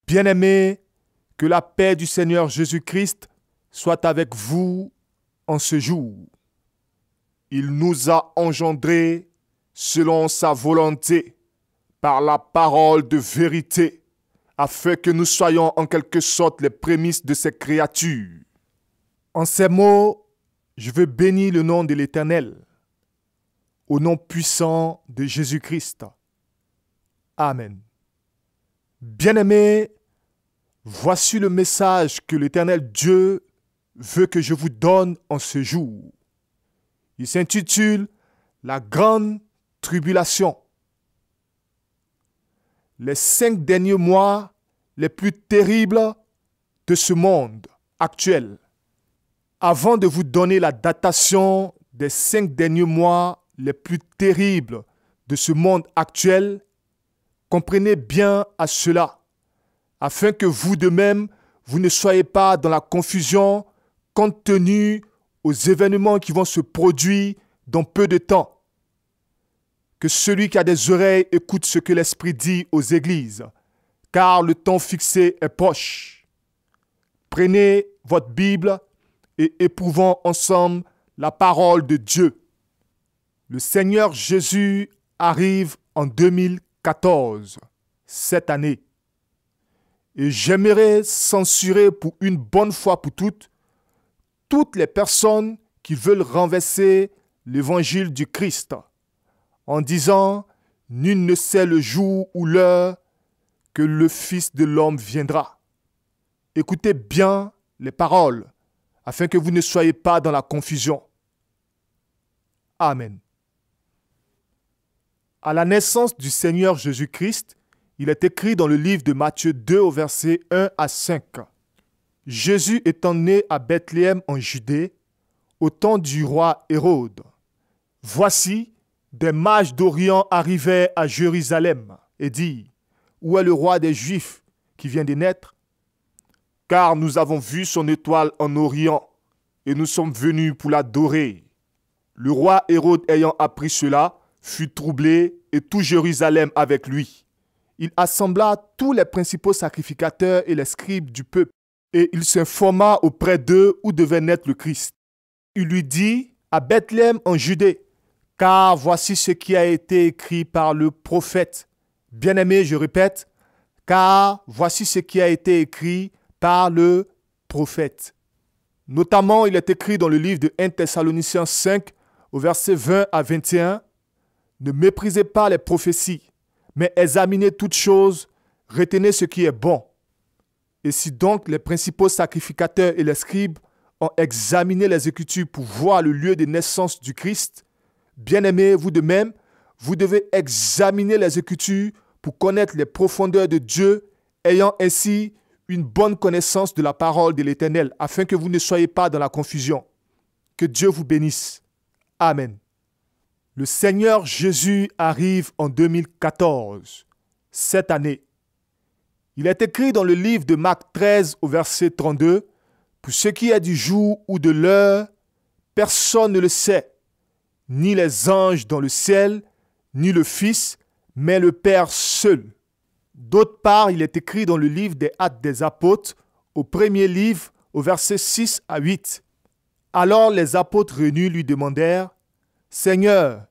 Bien-aimés, que la paix du Seigneur Jésus-Christ soit avec vous en ce jour. Il nous a engendrés selon sa volonté, par la parole de vérité, afin que nous soyons en quelque sorte les prémices de ses créatures. En ces mots, je veux bénir le nom de l'Éternel, au nom puissant de Jésus-Christ. Amen. Bien-aimés, voici le message que l'Éternel Dieu veut que je vous donne en ce jour. Il s'intitule « La grande tribulation ». Les 5 derniers mois les plus terribles de ce monde actuel. Avant de vous donner la datation des 5 derniers mois les plus terribles de ce monde actuel, comprenez bien à cela, afin que vous de même, vous ne soyez pas dans la confusion compte tenu aux événements qui vont se produire dans peu de temps. Que celui qui a des oreilles écoute ce que l'Esprit dit aux églises, car le temps fixé est proche. Prenez votre Bible et éprouvons ensemble la parole de Dieu. Le Seigneur Jésus arrive en 2014, cette année. Et j'aimerais censurer pour une bonne fois pour toutes les personnes qui veulent renverser l'évangile du Christ, en disant « Nul ne sait le jour ou l'heure que le Fils de l'homme viendra ». Écoutez bien les paroles, afin que vous ne soyez pas dans la confusion. Amen. À la naissance du Seigneur Jésus-Christ, il est écrit dans le livre de Matthieu 2 au verset 1 à 5. Jésus étant né à Bethléem en Judée, au temps du roi Hérode. Voici, des mages d'Orient arrivaient à Jérusalem et dirent, « Où est le roi des Juifs qui vient de naître? Car nous avons vu son étoile en Orient et nous sommes venus pour l'adorer. » Le roi Hérode ayant appris cela, fut troublé et tout Jérusalem avec lui. Il assembla tous les principaux sacrificateurs et les scribes du peuple et il s'informa auprès d'eux où devait naître le Christ. Il lui dit, « À Bethléem en Judée, car voici ce qui a été écrit par le prophète. » Bien-aimé, je répète, car voici ce qui a été écrit par le prophète. Notamment, il est écrit dans le livre de 1 Thessaloniciens 5, au verset 20 à 21, « Ne méprisez pas les prophéties, mais examinez toutes choses, retenez ce qui est bon. » Et si donc les principaux sacrificateurs et les scribes ont examiné les Écritures pour voir le lieu de naissance du Christ, bien-aimés, vous de même, vous devez examiner les Écritures pour connaître les profondeurs de Dieu, ayant ainsi une bonne connaissance de la parole de l'Éternel, afin que vous ne soyez pas dans la confusion. Que Dieu vous bénisse. Amen. Le Seigneur Jésus arrive en 2014, cette année. Il est écrit dans le livre de Marc 13 au verset 32, « Pour ce qui est du jour ou de l'heure, personne ne le sait, ni les anges dans le ciel, ni le Fils, mais le Père seul. » D'autre part, il est écrit dans le livre des Actes des Apôtres, au premier livre, au verset 6 à 8. Alors les apôtres réunis lui demandèrent, « Seigneur,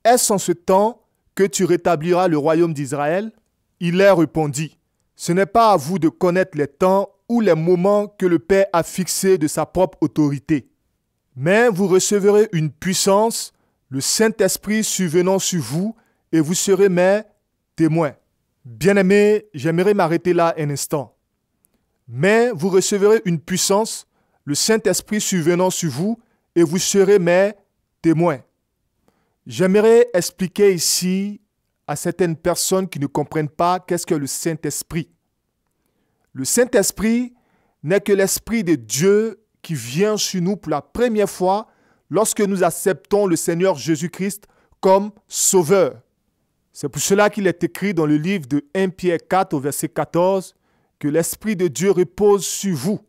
est-ce en ce temps que tu rétabliras le royaume d'Israël ?» Il leur répondit, « Ce n'est pas à vous de connaître les temps ou les moments que le Père a fixés de sa propre autorité. Mais vous recevrez une puissance, le Saint-Esprit survenant sur vous, et vous serez mes témoins. » Bien-aimés, j'aimerais m'arrêter là un instant. Mais vous recevrez une puissance, le Saint-Esprit survenant sur vous, et vous serez mes témoins. J'aimerais expliquer ici à certaines personnes qui ne comprennent pas qu'est-ce que le Saint-Esprit. Le Saint-Esprit n'est que l'Esprit de Dieu qui vient sur nous pour la première fois lorsque nous acceptons le Seigneur Jésus-Christ comme Sauveur. C'est pour cela qu'il est écrit dans le livre de 1 Pierre 4 au verset 14 que l'Esprit de Dieu repose sur vous.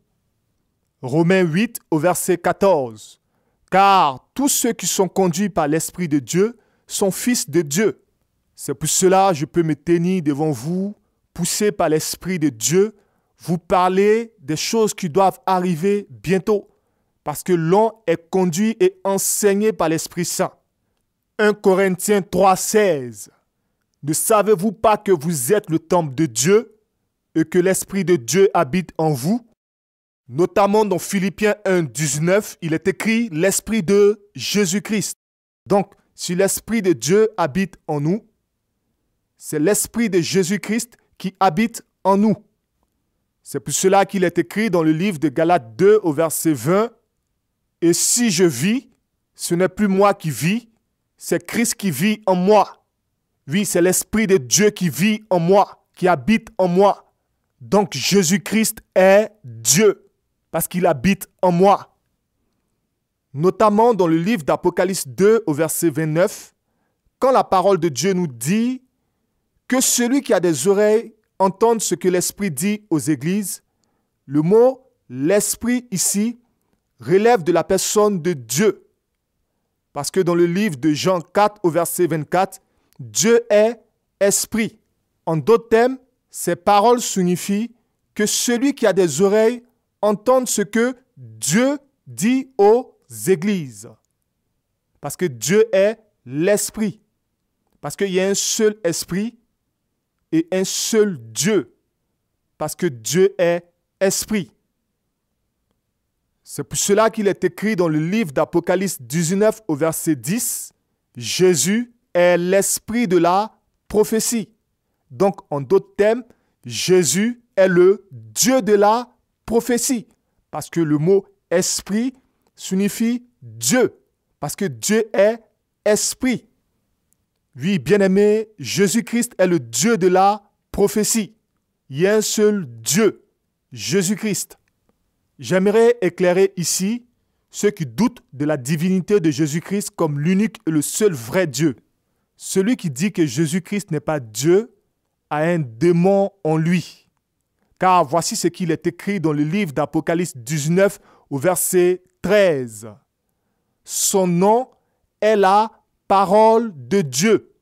Romains 8 au verset 14. Car tous ceux qui sont conduits par l'Esprit de Dieu sont fils de Dieu. C'est pour cela que je peux me tenir devant vous poussé par l'Esprit de Dieu, vous parler des choses qui doivent arriver bientôt, parce que l'on est conduit et enseigné par l'Esprit Saint. 1 Corinthiens 3,16. Ne savez-vous pas que vous êtes le temple de Dieu et que l'Esprit de Dieu habite en vous? Notamment dans Philippiens 1,19, il est écrit l'Esprit de Jésus-Christ. Donc, si l'Esprit de Dieu habite en nous, c'est l'Esprit de Jésus-Christ qui habite en nous. C'est pour cela qu'il est écrit dans le livre de Galates 2 au verset 20, « Et si je vis, ce n'est plus moi qui vis, c'est Christ qui vit en moi. » Oui, c'est l'Esprit de Dieu qui vit en moi, qui habite en moi. Donc Jésus-Christ est Dieu, parce qu'il habite en moi. Notamment dans le livre d'Apocalypse 2 au verset 29, quand la parole de Dieu nous dit que celui qui a des oreilles entende ce que l'Esprit dit aux églises, le mot « l'Esprit » ici relève de la personne de Dieu. Parce que dans le livre de Jean 4 au verset 24, Dieu est Esprit. En d'autres termes, ces paroles signifient que celui qui a des oreilles entende ce que Dieu dit aux églises. Parce que Dieu est l'Esprit. Parce qu'il y a un seul Esprit et un seul Dieu. Parce que Dieu est Esprit. C'est pour cela qu'il est écrit dans le livre d'Apocalypse 19 au verset 10, « Jésus est l'Esprit de la prophétie. » Donc, en d'autres termes, Jésus est le Dieu de la prophétie. Parce que le mot « esprit » signifie Dieu. Parce que Dieu est esprit. Oui, bien-aimé, Jésus-Christ est le Dieu de la prophétie. Il y a un seul Dieu, Jésus-Christ. J'aimerais éclairer ici ceux qui doutent de la divinité de Jésus-Christ comme l'unique et le seul vrai Dieu. Celui qui dit que Jésus-Christ n'est pas Dieu a un démon en lui. Car voici ce qu'il est écrit dans le livre d'Apocalypse 19 au verset 13. Son nom est la parole de Dieu.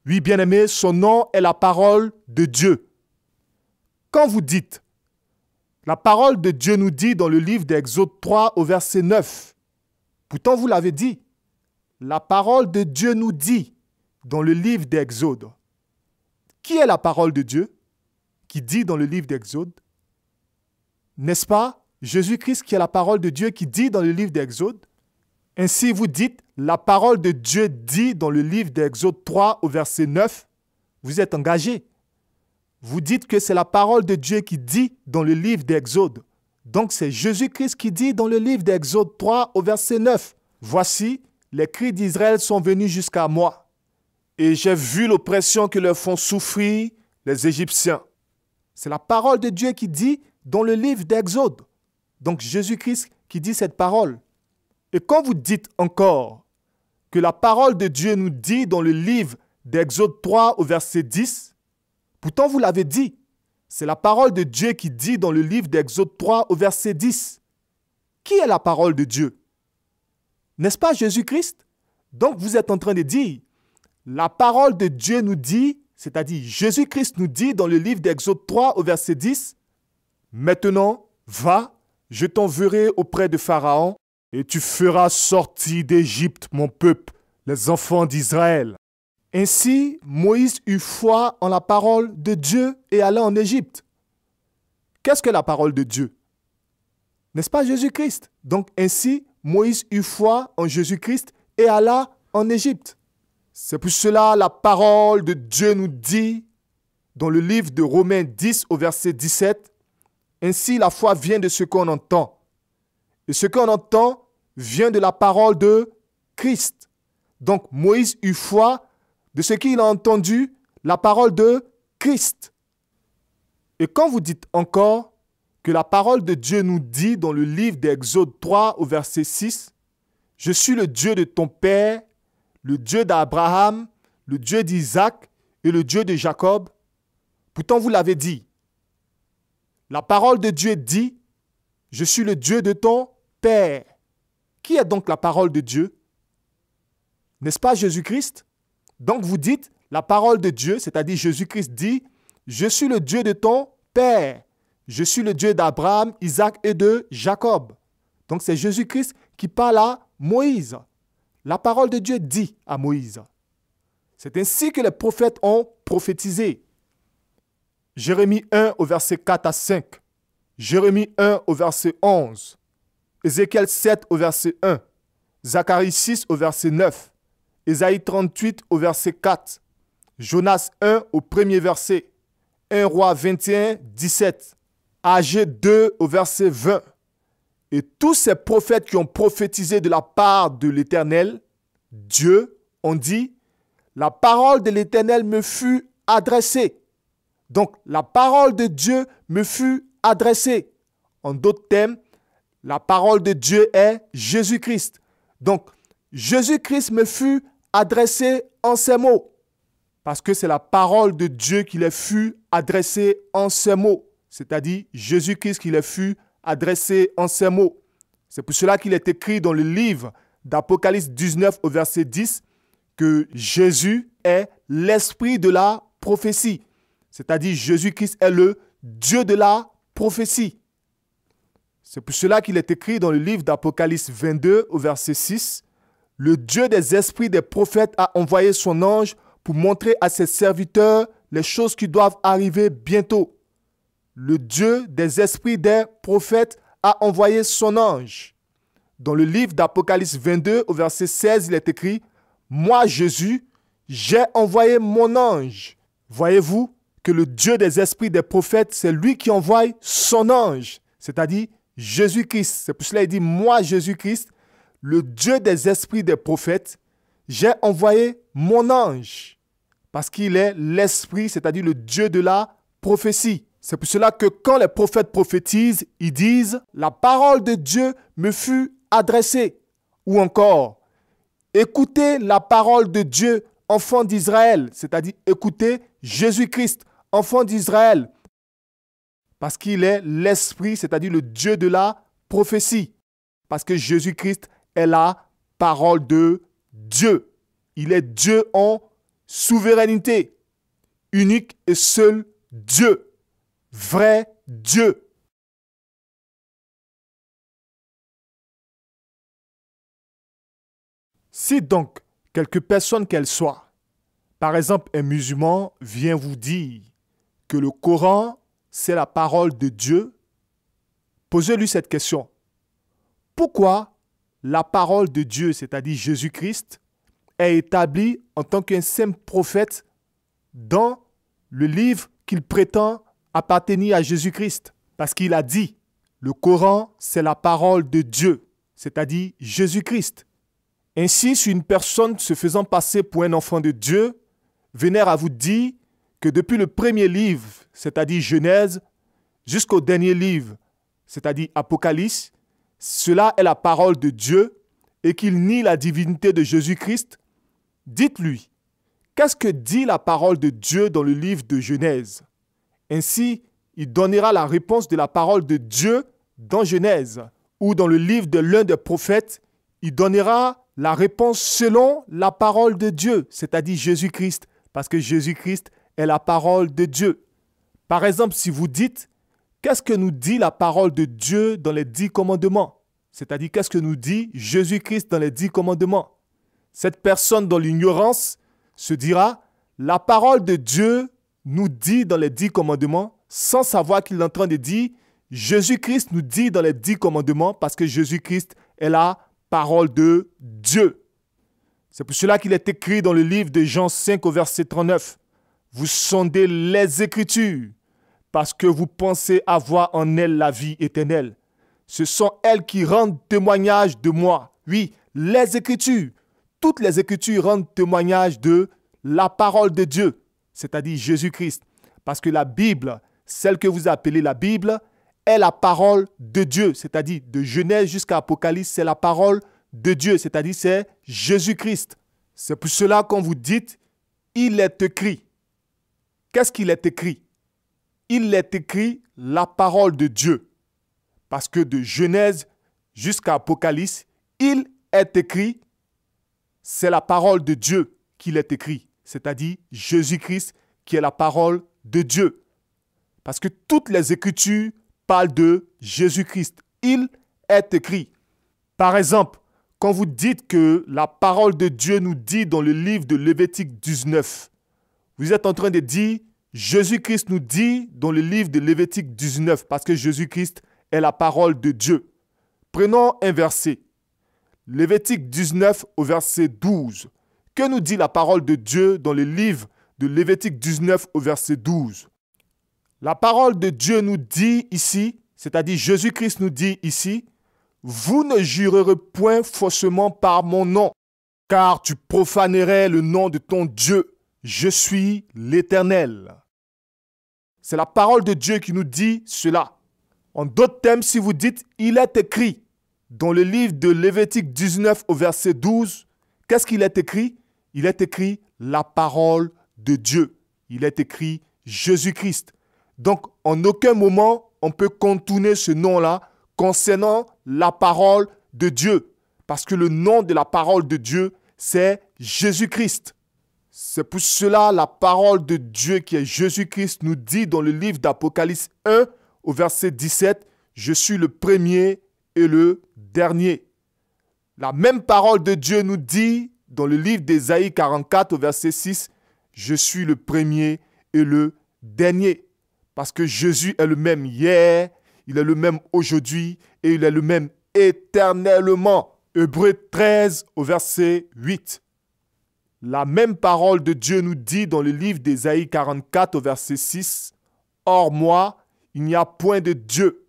Oui, bien-aimé, son nom est la parole de Dieu. Quand vous dites, la parole de Dieu nous dit dans le livre d'Exode 3 au verset 9, pourtant vous l'avez dit, la parole de Dieu nous dit dans le livre d'Exode. Qui est la parole de Dieu qui dit dans le livre d'Exode? N'est-ce pas Jésus-Christ qui est la parole de Dieu qui dit dans le livre d'Exode? Ainsi vous dites, la parole de Dieu dit dans le livre d'Exode 3 au verset 9, vous êtes engagé. Vous dites que c'est la parole de Dieu qui dit dans le livre d'Exode. Donc c'est Jésus-Christ qui dit dans le livre d'Exode 3 au verset 9, « Voici, les cris d'Israël sont venus jusqu'à moi, et j'ai vu l'oppression que leur font souffrir les Égyptiens. » C'est la parole de Dieu qui dit dans le livre d'Exode. Donc Jésus-Christ qui dit cette parole. Et quand vous dites encore que la parole de Dieu nous dit dans le livre d'Exode 3 au verset 10, pourtant vous l'avez dit, c'est la parole de Dieu qui dit dans le livre d'Exode 3 au verset 10. Qui est la parole de Dieu? N'est-ce pas Jésus-Christ? Donc vous êtes en train de dire, la parole de Dieu nous dit, c'est-à-dire Jésus-Christ nous dit dans le livre d'Exode 3 au verset 10, « Maintenant, va, je t'enverrai auprès de Pharaon, et tu feras sortir d'Égypte mon peuple, les enfants d'Israël. » Ainsi, Moïse eut foi en la parole de Dieu et alla en Égypte. Qu'est-ce que la parole de Dieu? N'est-ce pas Jésus-Christ? Donc ainsi, Moïse eut foi en Jésus-Christ et alla en Égypte. C'est pour cela la parole de Dieu nous dit dans le livre de Romains 10 au verset 17, « Ainsi la foi vient de ce qu'on entend. Et ce qu'on entend vient de la parole de Christ. » Donc Moïse eut foi de ce qu'il a entendu, la parole de Christ. Et quand vous dites encore que la parole de Dieu nous dit dans le livre d'Exode 3 au verset 6, « Je suis le Dieu de ton père, le Dieu d'Abraham, le Dieu d'Isaac et le Dieu de Jacob. » Pourtant vous l'avez dit. La parole de Dieu dit, « Je suis le Dieu de ton père. » Qui est donc la parole de Dieu? N'est-ce pas Jésus-Christ? Donc vous dites, la parole de Dieu, c'est-à-dire Jésus-Christ dit, je suis le Dieu de ton père. Je suis le Dieu d'Abraham, Isaac et de Jacob. Donc c'est Jésus-Christ qui parle à Moïse. La parole de Dieu dit à Moïse. C'est ainsi que les prophètes ont prophétisé. Jérémie 1 au verset 4 à 5. Jérémie 1 au verset 11. Ézéchiel 7 au verset 1. Zacharie 6 au verset 9. Ésaïe 38 au verset 4. Jonas 1 au premier verset. 1 Roi 21, 17. Agé 2 au verset 20. Et tous ces prophètes qui ont prophétisé de la part de l'Éternel, Dieu, ont dit, la parole de l'Éternel me fut adressée. Donc, la parole de Dieu me fut adressée. En d'autres termes, la parole de Dieu est Jésus-Christ. Donc, Jésus-Christ me fut adressé en ces mots. Parce que c'est la parole de Dieu qui les fut adressée en ces mots. C'est-à-dire Jésus-Christ qui les fut adressé en ces mots. C'est pour cela qu'il est écrit dans le livre d'Apocalypse 19 au verset 10 que Jésus est l'esprit de la prophétie. C'est-à-dire Jésus-Christ est le Dieu de la prophétie. C'est pour cela qu'il est écrit dans le livre d'Apocalypse 22 au verset 6, « Le Dieu des esprits des prophètes a envoyé son ange pour montrer à ses serviteurs les choses qui doivent arriver bientôt. » Le Dieu des esprits des prophètes a envoyé son ange. Dans le livre d'Apocalypse 22 au verset 16, il est écrit, « Moi, Jésus, j'ai envoyé mon ange. » Voyez-vous que le Dieu des esprits des prophètes, c'est lui qui envoie son ange, c'est-à-dire Jésus-Christ. C'est pour cela qu'il dit, moi, Jésus-Christ, le Dieu des esprits des prophètes, j'ai envoyé mon ange. Parce qu'il est l'esprit, c'est-à-dire le Dieu de la prophétie. C'est pour cela que quand les prophètes prophétisent, ils disent « La parole de Dieu me fut adressée » ou encore « Écoutez la parole de Dieu, enfant d'Israël », c'est-à-dire « Écoutez Jésus-Christ, enfant d'Israël », parce qu'il est l'esprit, c'est-à-dire le Dieu de la prophétie, parce que Jésus-Christ est la parole de Dieu. Il est Dieu en souveraineté, unique et seul Dieu. Vrai Dieu. Si donc quelque personne qu'elle soit, par exemple un musulman, vient vous dire que le Coran, c'est la parole de Dieu, posez-lui cette question. Pourquoi la parole de Dieu, c'est-à-dire Jésus-Christ, est établie en tant qu'un simple prophète dans le livre qu'il prétend appartenir à Jésus-Christ? Parce qu'il a dit, le Coran, c'est la parole de Dieu, c'est-à-dire Jésus-Christ. Ainsi, si une personne se faisant passer pour un enfant de Dieu, vénère à vous dire que depuis le premier livre, c'est-à-dire Genèse, jusqu'au dernier livre, c'est-à-dire Apocalypse, cela est la parole de Dieu et qu'il nie la divinité de Jésus-Christ, dites-lui, qu'est-ce que dit la parole de Dieu dans le livre de Genèse? Ainsi, il donnera la réponse de la parole de Dieu dans Genèse, ou dans le livre de l'un des prophètes, il donnera la réponse selon la parole de Dieu, c'est-à-dire Jésus-Christ, parce que Jésus-Christ est la parole de Dieu. Par exemple, si vous dites, qu'est-ce que nous dit la parole de Dieu dans les 10 commandements? C'est-à-dire, qu'est-ce que nous dit Jésus-Christ dans les 10 commandements? Cette personne dans l'ignorance se dira, la parole de Dieu nous dit dans les 10 commandements, sans savoir qu'il est en train de dire, Jésus-Christ nous dit dans les 10 commandements, parce que Jésus-Christ est la parole de Dieu. C'est pour cela qu'il est écrit dans le livre de Jean 5 au verset 39, « Vous sondez les Écritures, parce que vous pensez avoir en elles la vie éternelle. Ce sont elles qui rendent témoignage de moi. » Oui, les Écritures, toutes les Écritures rendent témoignage de la parole de Dieu, c'est-à-dire Jésus-Christ. Parce que la Bible, celle que vous appelez la Bible, est la parole de Dieu, c'est-à-dire de Genèse jusqu'à Apocalypse, c'est la parole de Dieu, c'est-à-dire c'est Jésus-Christ. C'est pour cela qu'on vous dit, il est écrit. Qu'est-ce qu'il est écrit? Il est écrit la parole de Dieu. Parce que de Genèse jusqu'à Apocalypse, il est écrit, c'est la parole de Dieu qu'il est écrit, c'est-à-dire Jésus-Christ qui est la parole de Dieu. Parce que toutes les Écritures parlent de Jésus-Christ. Il est écrit. Par exemple, quand vous dites que la parole de Dieu nous dit dans le livre de Lévitique 19, vous êtes en train de dire Jésus-Christ nous dit dans le livre de Lévitique 19 parce que Jésus-Christ est la parole de Dieu. Prenons un verset. Lévitique 19 au verset 12. Que nous dit la parole de Dieu dans le livre de Lévitique 19 au verset 12? La parole de Dieu nous dit ici, c'est-à-dire Jésus-Christ nous dit ici, « Vous ne jurerez point faussement par mon nom, car tu profanerais le nom de ton Dieu. Je suis l'Éternel. » C'est la parole de Dieu qui nous dit cela. En d'autres termes, si vous dites « Il est écrit » dans le livre de Lévitique 19 au verset 12, qu'est-ce qu'il est écrit? Il est écrit la parole de Dieu. Il est écrit Jésus-Christ. Donc, en aucun moment, on peut contourner ce nom-là concernant la parole de Dieu. Parce que le nom de la parole de Dieu, c'est Jésus-Christ. C'est pour cela la parole de Dieu qui est Jésus-Christ nous dit dans le livre d'Apocalypse 1 au verset 17, « Je suis le premier et le dernier ». La même parole de Dieu nous dit dans le livre d'Ésaïe 44 au verset 6, « Je suis le premier et le dernier ». Parce que Jésus est le même hier, il est le même aujourd'hui et il est le même éternellement. Hébreux 13 au verset 8. La même parole de Dieu nous dit dans le livre d'Ésaïe 44 au verset 6, « Hors moi, il n'y a point de Dieu ».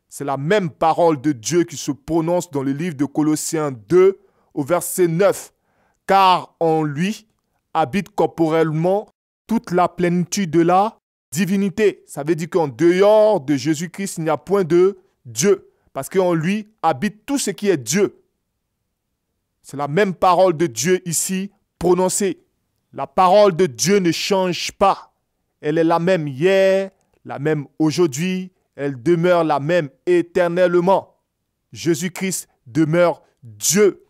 C'est la même parole de Dieu qui se prononce dans le livre de Colossiens 2 au verset 9. « Car en lui habite corporellement toute la plénitude de la divinité ». Ça veut dire qu'en dehors de Jésus-Christ, il n'y a point de Dieu. Parce qu'en lui habite tout ce qui est Dieu. C'est la même parole de Dieu ici prononcée. La parole de Dieu ne change pas. Elle est la même hier, la même aujourd'hui. Elle demeure la même éternellement. Jésus-Christ demeure Dieu.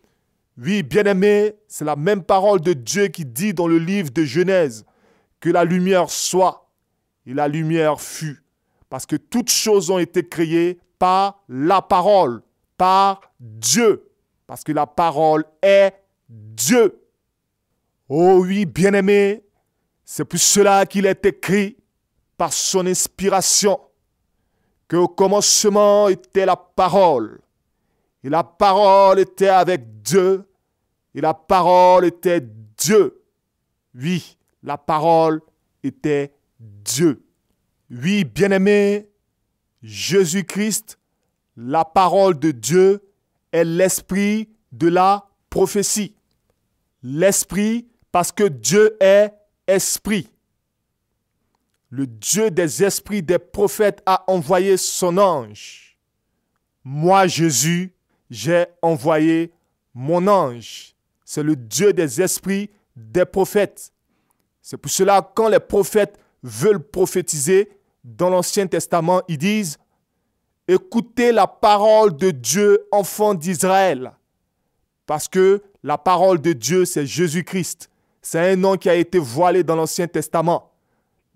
Oui, bien-aimé, c'est la même parole de Dieu qui dit dans le livre de Genèse que la lumière soit. Et la lumière fut, parce que toutes choses ont été créées par la parole, par Dieu, parce que la parole est Dieu. Oh oui, bien-aimé, c'est pour cela qu'il est écrit par son inspiration qu'au commencement était la parole, et la parole était avec Dieu, et la parole était Dieu. Oui, la parole était Dieu. Oui, bien-aimé, Jésus-Christ, la parole de Dieu, est l'esprit de la prophétie. L'esprit, parce que Dieu est esprit. Le Dieu des esprits des prophètes a envoyé son ange. Moi, Jésus, j'ai envoyé mon ange. C'est le Dieu des esprits des prophètes. C'est pour cela, quand les prophètes veulent prophétiser, dans l'Ancien Testament, ils disent « Écoutez la parole de Dieu, enfants d'Israël ». Parce que la parole de Dieu, c'est Jésus-Christ. C'est un nom qui a été voilé dans l'Ancien Testament.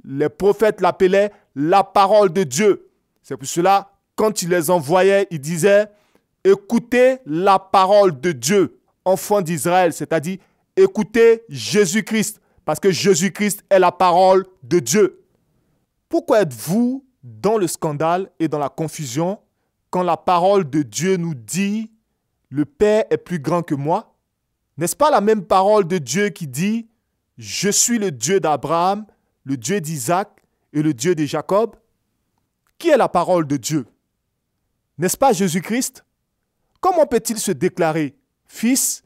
Les prophètes l'appelaient la parole de Dieu. C'est pour cela, quand il les envoyait, il disait « Écoutez la parole de Dieu, enfants d'Israël », c'est-à-dire « Écoutez Jésus-Christ ». Parce que Jésus-Christ est la parole de Dieu. Pourquoi êtes-vous dans le scandale et dans la confusion quand la parole de Dieu nous dit « Le Père est plus grand que moi » ? N'est-ce pas la même parole de Dieu qui dit « Je suis le Dieu d'Abraham, le Dieu d'Isaac et le Dieu de Jacob » ? Qui est la parole de Dieu? N'est-ce pas Jésus-Christ? Comment peut-il se déclarer Fils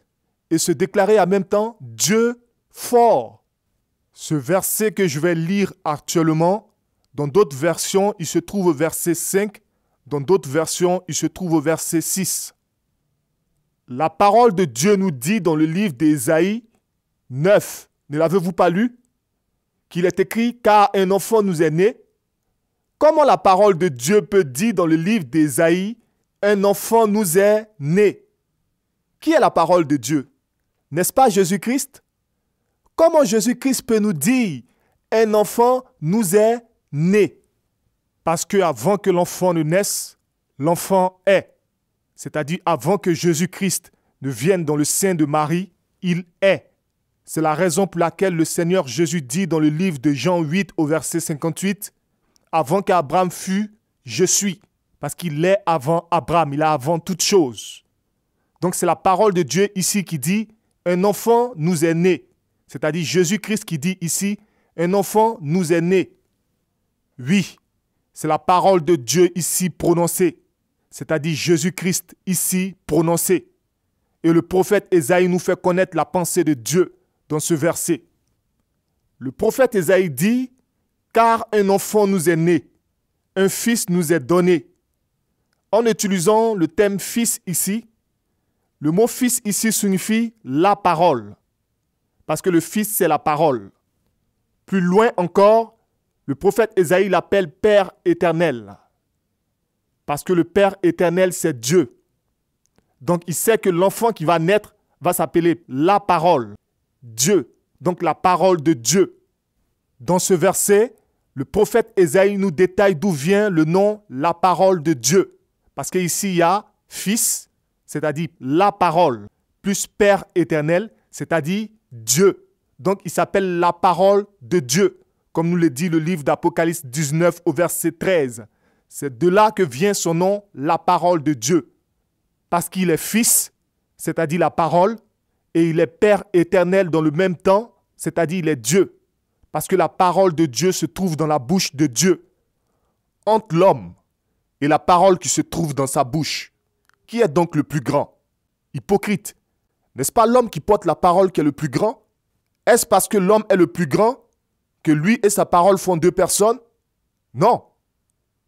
et se déclarer en même temps Dieu fort? Ce verset que je vais lire actuellement, dans d'autres versions, il se trouve au verset 5. Dans d'autres versions, il se trouve au verset 6. La parole de Dieu nous dit dans le livre d'Ésaïe 9, ne l'avez-vous pas lu? Qu'il est écrit « Car un enfant nous est né ». Comment la parole de Dieu peut dire dans le livre d'Ésaïe « Un enfant nous est né » ? Qui est la parole de Dieu? N'est-ce pas Jésus-Christ? Comment Jésus-Christ peut nous dire un enfant nous est né. Parce qu'avant que l'enfant ne naisse, l'enfant est. C'est-à-dire avant que Jésus-Christ ne vienne dans le sein de Marie, il est. C'est la raison pour laquelle le Seigneur Jésus dit dans le livre de Jean 8 au verset 58, « Avant qu'Abraham fût, je suis. » Parce qu'il est avant Abraham, il est avant toute chose. Donc c'est la parole de Dieu ici qui dit, « Un enfant nous est né. » C'est-à-dire Jésus-Christ qui dit ici, « Un enfant nous est né. » Oui, c'est la parole de Dieu ici prononcée. C'est-à-dire Jésus-Christ ici prononcé. Et le prophète Ésaïe nous fait connaître la pensée de Dieu dans ce verset. Le prophète Ésaïe dit, « Car un enfant nous est né, un fils nous est donné. » En utilisant le thème « fils » ici, le mot « fils » ici signifie « la parole », parce que le fils c'est la parole. Plus loin encore, le prophète Ésaïe l'appelle « Père éternel », parce que le Père éternel c'est Dieu. Donc il sait que l'enfant qui va naître va s'appeler la parole, Dieu, donc la parole de Dieu. Dans ce verset, le prophète Ésaïe nous détaille d'où vient le nom la parole de Dieu. Parce qu'ici il y a fils, c'est-à-dire la parole, plus Père éternel, c'est-à-dire Dieu. Donc il s'appelle la parole de Dieu, comme nous le dit le livre d'Apocalypse 19 au verset 13. C'est de là que vient son nom, la parole de Dieu. Parce qu'il est fils, c'est-à-dire la parole, et il est Père éternel dans le même temps, c'est-à-dire il est Dieu. Parce que la parole de Dieu se trouve dans la bouche de Dieu. Entre l'homme et la parole qui se trouve dans sa bouche, qui est donc le plus grand? Hypocrite. N'est-ce pas l'homme qui porte la parole qui est le plus grand? Est-ce parce que l'homme est le plus grand que lui et sa parole font deux personnes? Non.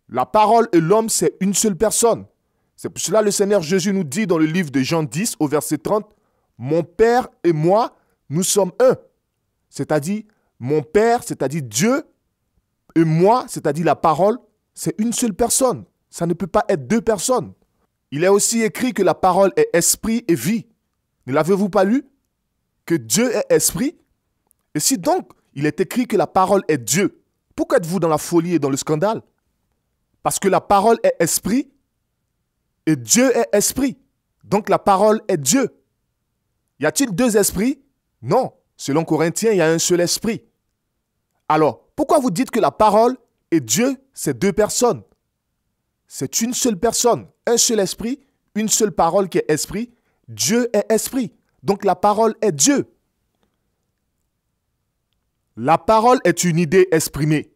La parole et l'homme, c'est une seule personne. C'est pour cela que le Seigneur Jésus nous dit dans le livre de Jean 10 au verset 30, « Mon Père et moi, nous sommes un. » C'est-à-dire, mon Père, c'est-à-dire Dieu, et moi, c'est-à-dire la parole, c'est une seule personne. Ça ne peut pas être deux personnes. Il est aussi écrit que la parole est esprit et vie. Ne l'avez-vous pas lu? Que Dieu est esprit. Et si donc il est écrit que la parole est Dieu, pourquoi êtes-vous dans la folie et dans le scandale? Parce que la parole est esprit et Dieu est esprit. Donc la parole est Dieu. Y a-t-il deux esprits? Non. Selon Corinthiens, il y a un seul esprit. Alors, pourquoi vous dites que la parole et Dieu, c'est deux personnes? C'est une seule personne, un seul esprit, une seule parole qui est esprit. Dieu est esprit. Donc la parole est Dieu. La parole est une idée exprimée.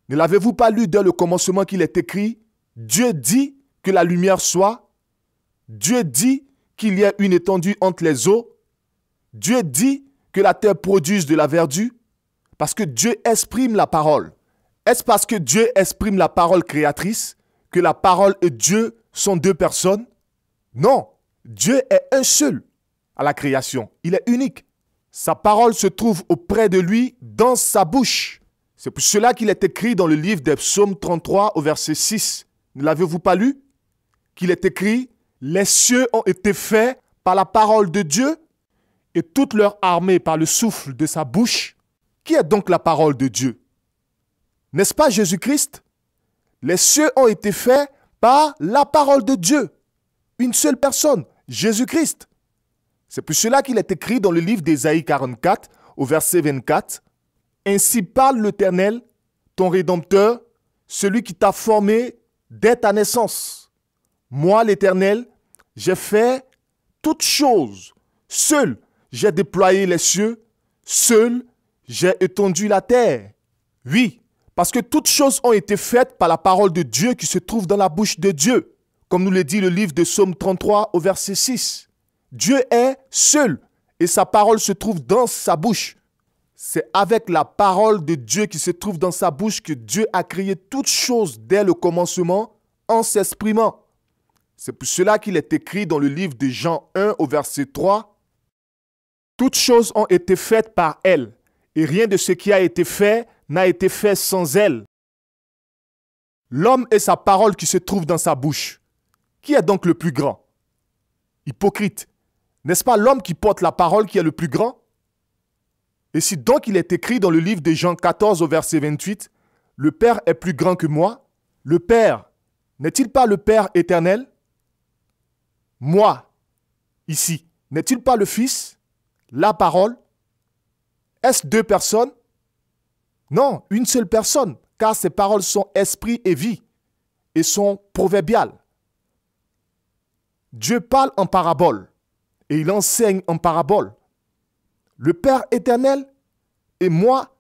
Ne l'avez-vous pas lu dès le commencement qu'il est écrit? Dieu dit que la lumière soit. Dieu dit qu'il y ait une étendue entre les eaux. Dieu dit que la terre produise de la verdure. Parce que Dieu exprime la parole. Est-ce parce que Dieu exprime la parole créatrice que la parole et Dieu sont deux personnes? Non. Dieu est un seul à la création. Il est unique. Sa parole se trouve auprès de lui dans sa bouche. C'est pour cela qu'il est écrit dans le livre des Psaumes 33 au verset 6. Ne l'avez-vous pas lu? Qu'il est écrit, « Les cieux ont été faits par la parole de Dieu et toute leur armée par le souffle de sa bouche. » Qui est donc la parole de Dieu? N'est-ce pas Jésus-Christ? Les cieux ont été faits par la parole de Dieu. Une seule personne, Jésus-Christ. C'est pour cela qu'il est écrit dans le livre d'Ésaïe 44, au verset 24, « Ainsi parle l'Éternel, ton Rédempteur, celui qui t'a formé dès ta naissance. Moi, l'Éternel, j'ai fait toutes choses. Seul, j'ai déployé les cieux. Seul, j'ai étendu la terre. » Oui, parce que toutes choses ont été faites par la parole de Dieu qui se trouve dans la bouche de Dieu. Comme nous le dit le livre de Psaume 33 au verset 6. Dieu est seul et sa parole se trouve dans sa bouche. C'est avec la parole de Dieu qui se trouve dans sa bouche que Dieu a créé toutes choses dès le commencement en s'exprimant. C'est pour cela qu'il est écrit dans le livre de Jean 1 au verset 3. « Toutes choses ont été faites par elle, et rien de ce qui a été fait n'a été fait sans elle. » L'homme est sa parole qui se trouve dans sa bouche. Qui est donc le plus grand? Hypocrite. N'est-ce pas l'homme qui porte la parole qui est le plus grand? Et si donc il est écrit dans le livre de Jean 14 au verset 28, « Le Père est plus grand que moi », le Père n'est-il pas le Père éternel? Moi, ici, n'est-il pas le Fils, la parole? Est-ce deux personnes? Non, une seule personne, car ces paroles sont esprit et vie et sont proverbiales. Dieu parle en parabole et il enseigne en parabole. Le Père éternel et moi,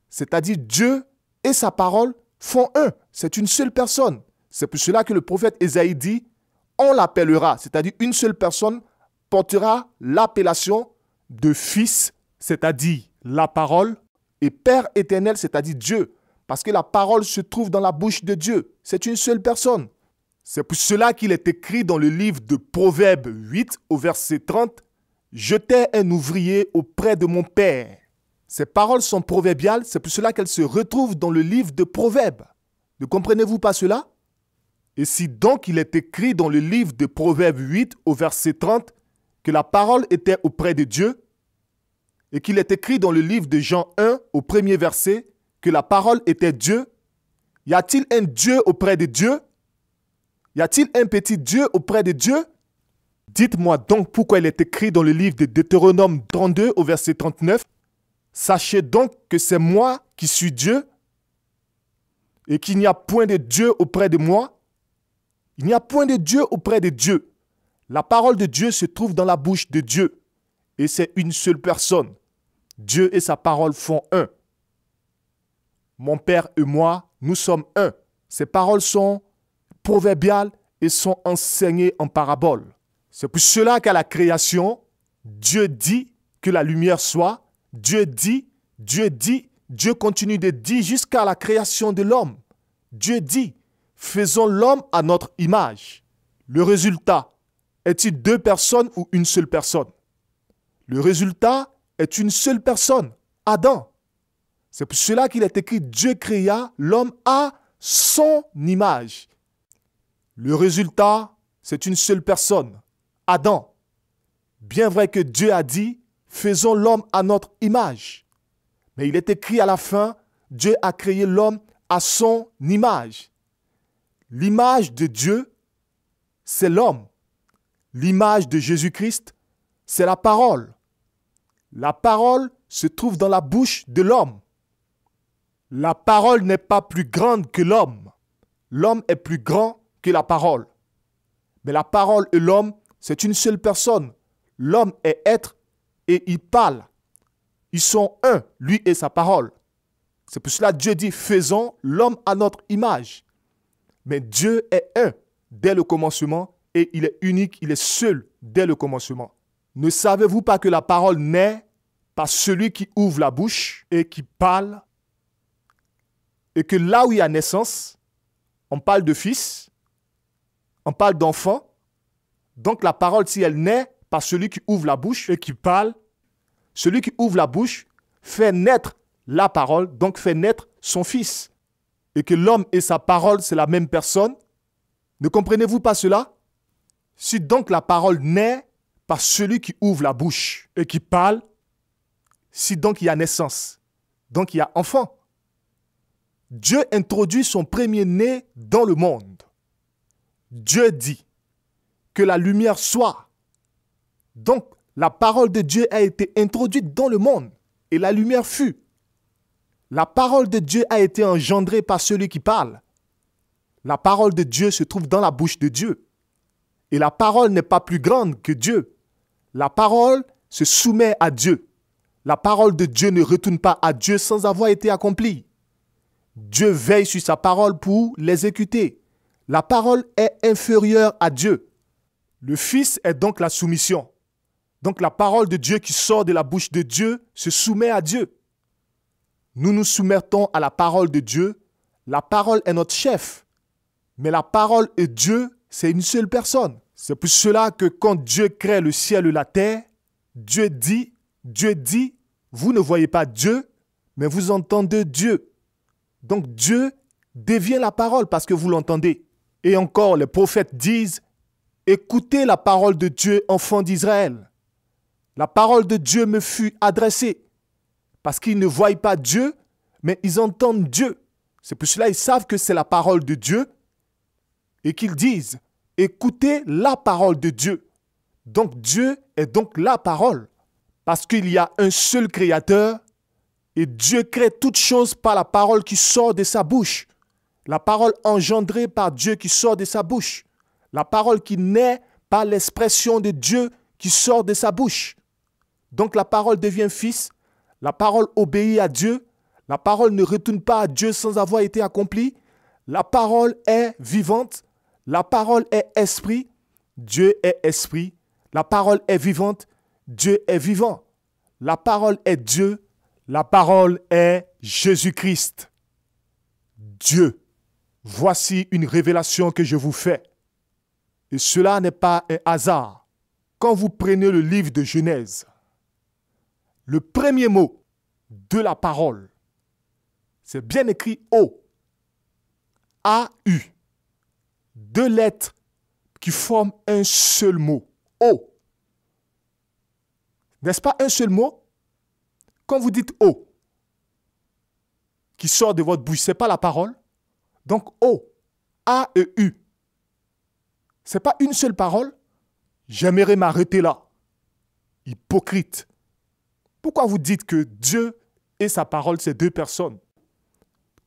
c'est-à-dire Dieu et sa parole, font un. C'est une seule personne. C'est pour cela que le prophète Ésaïe dit, on l'appellera, c'est-à-dire une seule personne portera l'appellation de Fils, c'est-à-dire la parole, et Père éternel, c'est-à-dire Dieu, parce que la parole se trouve dans la bouche de Dieu. C'est une seule personne. C'est pour cela qu'il est écrit dans le livre de Proverbes 8 au verset 30, « J'étais un ouvrier auprès de mon Père ». Ces paroles sont proverbiales, c'est pour cela qu'elles se retrouvent dans le livre de Proverbes. Ne comprenez-vous pas cela? Et si donc il est écrit dans le livre de Proverbes 8 au verset 30 que la parole était auprès de Dieu, et qu'il est écrit dans le livre de Jean 1 au premier verset que la parole était Dieu, y a-t-il un Dieu auprès de Dieu? Y a-t-il un petit Dieu auprès de Dieu? Dites-moi donc pourquoi il est écrit dans le livre de Deutéronome 32 au verset 39, « Sachez donc que c'est moi qui suis Dieu et qu'il n'y a point de Dieu auprès de moi. » Il n'y a point de Dieu auprès de Dieu. La parole de Dieu se trouve dans la bouche de Dieu et c'est une seule personne. Dieu et sa parole font un. Mon Père et moi, nous sommes un. Ces paroles sont proverbiales et sont enseignées en parabole. C'est pour cela qu'à la création, Dieu dit que la lumière soit. Dieu dit, Dieu continue de dire jusqu'à la création de l'homme. Dieu dit, faisons l'homme à notre image. Le résultat, est-il deux personnes ou une seule personne? Le résultat est une seule personne, Adam. C'est pour cela qu'il est écrit, Dieu créa l'homme à son image. Le résultat, c'est une seule personne, Adam. Bien vrai que Dieu a dit, faisons l'homme à notre image. Mais il est écrit à la fin, Dieu a créé l'homme à son image. L'image de Dieu, c'est l'homme. L'image de Jésus-Christ, c'est la parole. La parole se trouve dans la bouche de l'homme. La parole n'est pas plus grande que l'homme. L'homme est plus grand que la parole. Mais la parole et l'homme, c'est une seule personne. L'homme est être et il parle. Ils sont un, lui et sa parole. C'est pour cela que Dieu dit, faisons l'homme à notre image. Mais Dieu est un dès le commencement et il est unique, il est seul dès le commencement. Ne savez-vous pas que la parole naît par celui qui ouvre la bouche et qui parle? Et que là où il y a naissance, on parle de fils, on parle d'enfant. Donc la parole, si elle naît par celui qui ouvre la bouche et qui parle, celui qui ouvre la bouche fait naître la parole, donc fait naître son fils. Et que l'homme et sa parole, c'est la même personne. Ne comprenez-vous pas cela? Si donc la parole naît par celui qui ouvre la bouche et qui parle, si donc il y a naissance, donc il y a enfant. Dieu introduit son premier-né dans le monde. Dieu dit que la lumière soit. Donc, la parole de Dieu a été introduite dans le monde et la lumière fut. La parole de Dieu a été engendrée par celui qui parle. La parole de Dieu se trouve dans la bouche de Dieu. Et la parole n'est pas plus grande que Dieu. La parole se soumet à Dieu. La parole de Dieu ne retourne pas à Dieu sans avoir été accomplie. Dieu veille sur sa parole pour l'exécuter. La parole est inférieure à Dieu. Le Fils est donc la soumission. Donc la parole de Dieu qui sort de la bouche de Dieu se soumet à Dieu. Nous nous soumettons à la parole de Dieu. La parole est notre chef. Mais la parole et Dieu, c'est une seule personne. C'est pour cela que quand Dieu crée le ciel et la terre, Dieu dit, vous ne voyez pas Dieu, mais vous entendez Dieu. Donc Dieu devient la parole parce que vous l'entendez. Et encore, les prophètes disent, écoutez la parole de Dieu, enfants d'Israël. La parole de Dieu me fut adressée. Parce qu'ils ne voient pas Dieu, mais ils entendent Dieu. C'est pour cela qu'ils savent que c'est la parole de Dieu et qu'ils disent, écoutez la parole de Dieu. Donc Dieu est donc la parole. Parce qu'il y a un seul créateur et Dieu crée toutes choses par la parole qui sort de sa bouche. La parole engendrée par Dieu qui sort de sa bouche. La parole qui naît par l'expression de Dieu qui sort de sa bouche. Donc la parole devient fils, la parole obéit à Dieu, la parole ne retourne pas à Dieu sans avoir été accomplie, la parole est vivante, la parole est esprit, Dieu est esprit, la parole est vivante, Dieu est vivant, la parole est Dieu, la parole est Jésus-Christ. Dieu, voici une révélation que je vous fais. Et cela n'est pas un hasard. Quand vous prenez le livre de Genèse, le premier mot de la parole, c'est bien écrit O, A-U, deux lettres qui forment un seul mot, O. N'est-ce pas un seul mot? Quand vous dites O, qui sort de votre bouche, ce n'est pas la parole. Donc O, A et U, ce n'est pas une seule parole. J'aimerais m'arrêter là. Hypocrite. Pourquoi vous dites que Dieu et sa parole, c'est deux personnes?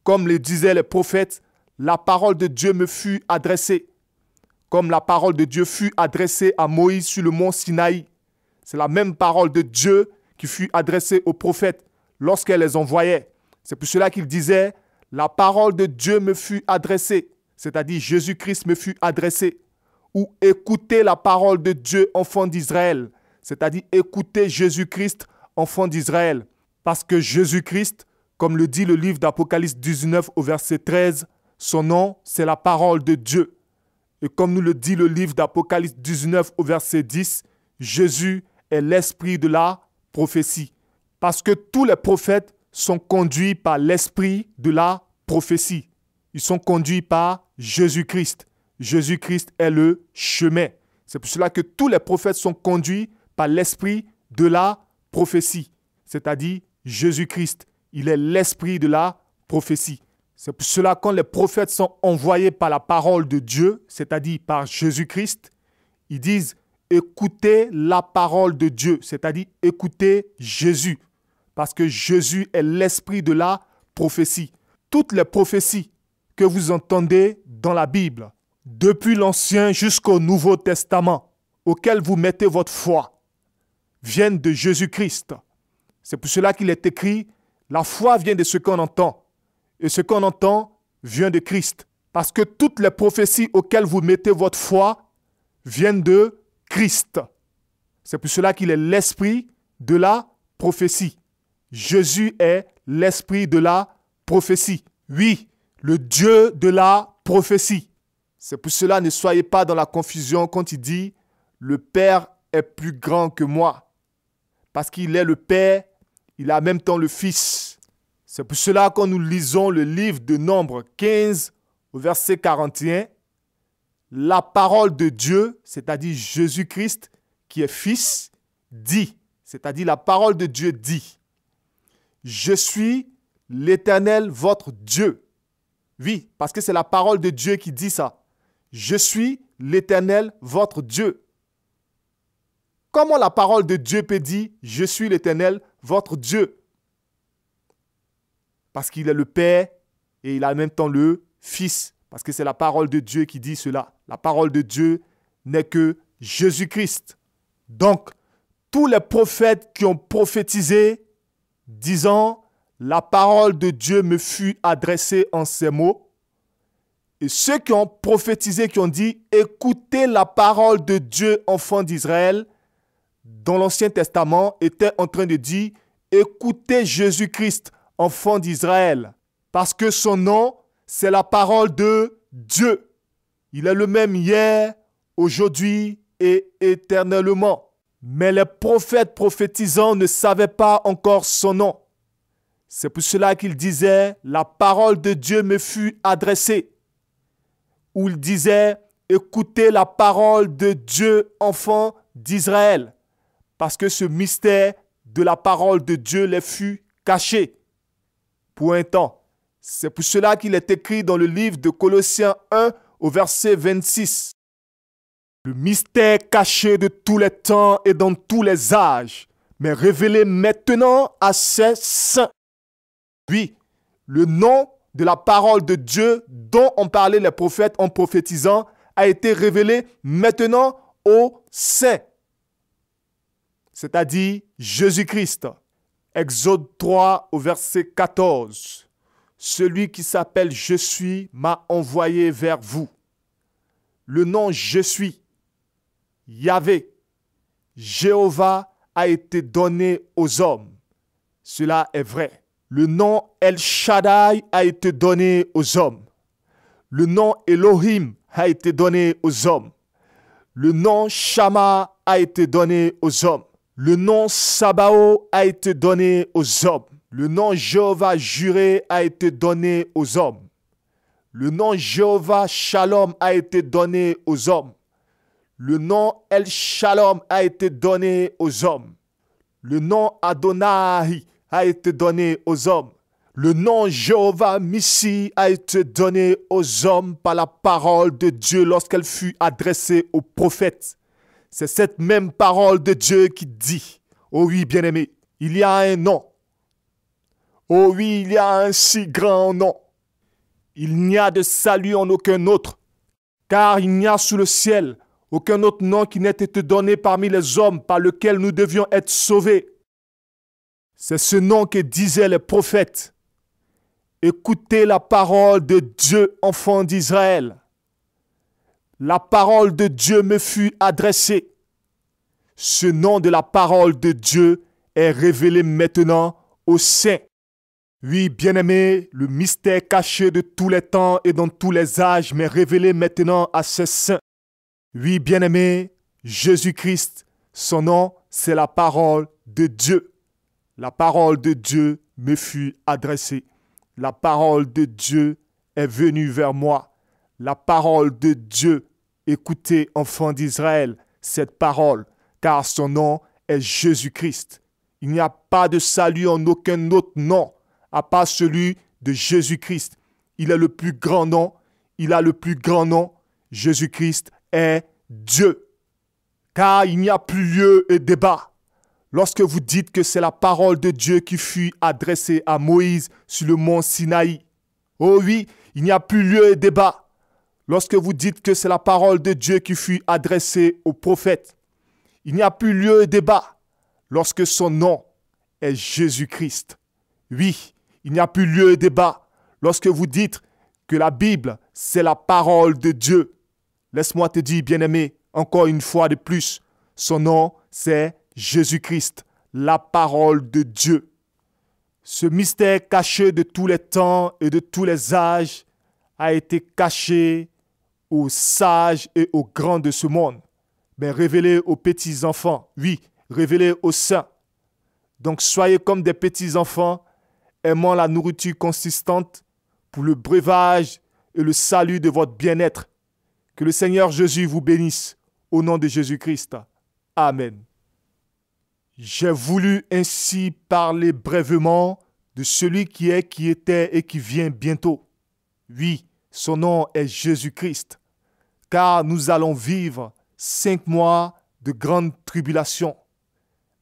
Comme le disaient les prophètes, la parole de Dieu me fut adressée. Comme la parole de Dieu fut adressée à Moïse sur le mont Sinaï. C'est la même parole de Dieu qui fut adressée aux prophètes lorsqu'elle les envoyait. C'est pour cela qu'il disait, la parole de Dieu me fut adressée, c'est-à-dire Jésus-Christ me fut adressé. Ou écoutez la parole de Dieu, enfant d'Israël, c'est-à-dire écoutez Jésus-Christ, enfant d'Israël. Parce que Jésus-Christ, comme le dit le livre d'Apocalypse 19 au verset 13, son nom, c'est la parole de Dieu. Et comme nous le dit le livre d'Apocalypse 19 au verset 10, Jésus est l'esprit de la prophétie. Parce que tous les prophètes sont conduits par l'esprit de la prophétie. Ils sont conduits par Jésus-Christ. Jésus-Christ est le chemin. C'est pour cela que tous les prophètes sont conduits par l'esprit de la prophétie, c'est-à-dire Jésus-Christ. Il est l'esprit de la prophétie. C'est pour cela que quand les prophètes sont envoyés par la parole de Dieu, c'est-à-dire par Jésus-Christ, ils disent écoutez la parole de Dieu, c'est-à-dire écoutez Jésus, parce que Jésus est l'esprit de la prophétie. Toutes les prophéties que vous entendez dans la Bible, depuis l'Ancien jusqu'au Nouveau Testament, auquel vous mettez votre foi, viennent de Jésus-Christ. C'est pour cela qu'il est écrit, la foi vient de ce qu'on entend, et ce qu'on entend vient de Christ. Parce que toutes les prophéties auxquelles vous mettez votre foi viennent de Christ. C'est pour cela qu'il est l'esprit de la prophétie. Jésus est l'esprit de la prophétie. Oui, le Dieu de la prophétie. C'est pour cela, ne soyez pas dans la confusion quand il dit « Le Père est plus grand que moi ». Parce qu'il est le Père, il est en même temps le Fils. C'est pour cela, quand nous lisons le livre de Nombre 15, au verset 41, la parole de Dieu, c'est-à-dire Jésus-Christ, qui est Fils, dit, c'est-à-dire la parole de Dieu dit, « Je suis l'Éternel, votre Dieu ». Oui, parce que c'est la parole de Dieu qui dit ça. Je suis l'Éternel, votre Dieu. Comment la parole de Dieu peut dire « Je suis l'Éternel, votre Dieu » ? Parce qu'il est le Père et il a en même temps le Fils. Parce que c'est la parole de Dieu qui dit cela. La parole de Dieu n'est que Jésus-Christ. Donc, tous les prophètes qui ont prophétisé, disant « La parole de Dieu me fut adressée en ces mots », et ceux qui ont prophétisé, qui ont dit « Écoutez la parole de Dieu, enfant d'Israël », dans l'Ancien Testament, étaient en train de dire « Écoutez Jésus-Christ, enfant d'Israël », parce que son nom, c'est la parole de Dieu. Il est le même hier, aujourd'hui et éternellement. Mais les prophètes prophétisants ne savaient pas encore son nom. C'est pour cela qu'il disait « La parole de Dieu me fut adressée ». Où il disait « Écoutez la parole de Dieu, enfant d'Israël ». Parce que ce mystère de la parole de Dieu les fut caché pour un temps. C'est pour cela qu'il est écrit dans le livre de Colossiens 1 au verset 26. Le mystère caché de tous les temps et dans tous les âges, mais révélé maintenant à ses saints. Oui, le nom de la parole de Dieu dont ont parlé les prophètes en prophétisant a été révélé maintenant aux saints, c'est-à-dire Jésus-Christ. Exode 3 au verset 14. Celui qui s'appelle Je suis m'a envoyé vers vous. Le nom Je suis, Yahvé, Jéhovah a été donné aux hommes. Cela est vrai. Le nom El Shaddai a été donné aux hommes. Le nom Elohim a été donné aux hommes. Le nom Shama a été donné aux hommes. Le nom Sabao a été donné aux hommes. Le nom Jéhovah juré a été donné aux hommes. Le nom Jéhovah Shalom a été donné aux hommes. Le nom El Shalom a été donné aux hommes. Le nom Adonai a été donné aux hommes. Le nom Jéhovah Missi a été donné aux hommes par la parole de Dieu lorsqu'elle fut adressée aux prophètes. C'est cette même parole de Dieu qui dit, oh oui, bien-aimé, il y a un nom. Oh oui, il y a un si grand nom. Il n'y a de salut en aucun autre, car il n'y a sous le ciel aucun autre nom qui n'ait été donné parmi les hommes par lequel nous devions être sauvés. C'est ce nom que disaient les prophètes. Écoutez la parole de Dieu, enfants d'Israël. La parole de Dieu me fut adressée. Ce nom de la parole de Dieu est révélé maintenant aux saints. Oui, bien-aimés, le mystère caché de tous les temps et dans tous les âges m'est révélé maintenant à ces saints. Oui, bien-aimés, Jésus-Christ, son nom, c'est la parole de Dieu. La parole de Dieu me fut adressée. La parole de Dieu est venue vers moi. La parole de Dieu, écoutez, enfants d'Israël, cette parole, car son nom est Jésus-Christ. Il n'y a pas de salut en aucun autre nom, à part celui de Jésus-Christ. Il est le plus grand nom, il a le plus grand nom. Jésus-Christ est Dieu. Car il n'y a plus lieu et débat. Lorsque vous dites que c'est la parole de Dieu qui fut adressée à Moïse sur le mont Sinaï. Oh oui, il n'y a plus lieu et débat. Lorsque vous dites que c'est la parole de Dieu qui fut adressée aux prophètes. Il n'y a plus lieu et débat. Lorsque son nom est Jésus-Christ. Oui, il n'y a plus lieu et débat. Lorsque vous dites que la Bible, c'est la parole de Dieu. Laisse-moi te dire, bien-aimé, encore une fois de plus, son nom, c'est Jésus-Christ, la parole de Dieu. Ce mystère caché de tous les temps et de tous les âges a été caché aux sages et aux grands de ce monde, mais révélé aux petits-enfants, oui, révélé aux saints. Donc soyez comme des petits-enfants, aimant la nourriture consistante pour le breuvage et le salut de votre bien-être. Que le Seigneur Jésus vous bénisse, au nom de Jésus-Christ. Amen. J'ai voulu ainsi parler brièvement de celui qui est, qui était et qui vient bientôt. Oui, son nom est Jésus-Christ, car nous allons vivre 5 mois de grande tribulation,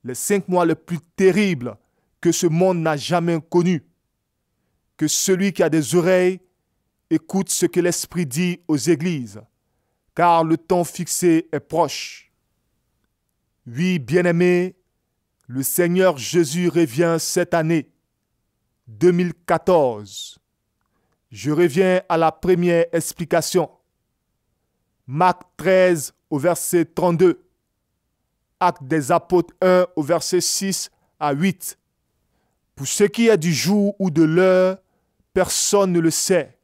les 5 mois les plus terribles que ce monde n'a jamais connus. Que celui qui a des oreilles écoute ce que l'Esprit dit aux églises, car le temps fixé est proche. Oui, bien-aimés, le Seigneur Jésus revient cette année, 2014. Je reviens à la première explication. Marc 13 au verset 32. Actes des Apôtres 1 au verset 6 à 8. Pour ce qui est du jour ou de l'heure, personne ne le sait,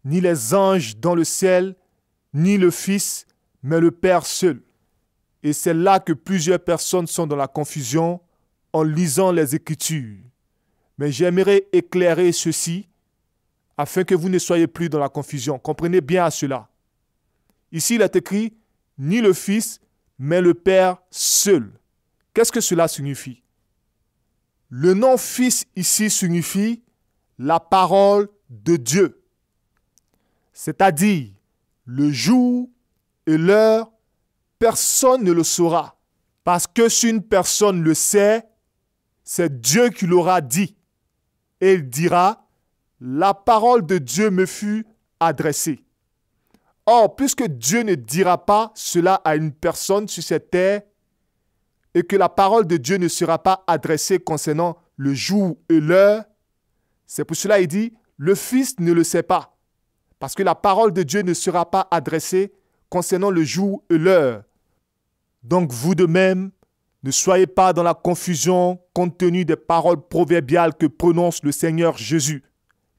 ni les anges dans le ciel, ni le Fils, mais le Père seul. Et c'est là que plusieurs personnes sont dans la confusion en lisant les Écritures. Mais j'aimerais éclairer ceci afin que vous ne soyez plus dans la confusion. Comprenez bien à cela. Ici, il est écrit « ni le Fils, mais le Père seul ». Qu'est-ce que cela signifie? Le nom Fils ici signifie la parole de Dieu. C'est-à-dire, le jour et l'heure, personne ne le saura. Parce que si une personne le sait, c'est Dieu qui l'aura dit. Et il dira, la parole de Dieu me fut adressée. Or, puisque Dieu ne dira pas cela à une personne sur cette terre, et que la parole de Dieu ne sera pas adressée concernant le jour et l'heure, c'est pour cela qu'il dit, le Fils ne le sait pas. Parce que la parole de Dieu ne sera pas adressée concernant le jour et l'heure. Donc vous de même, ne soyez pas dans la confusion compte tenu des paroles proverbiales que prononce le Seigneur Jésus.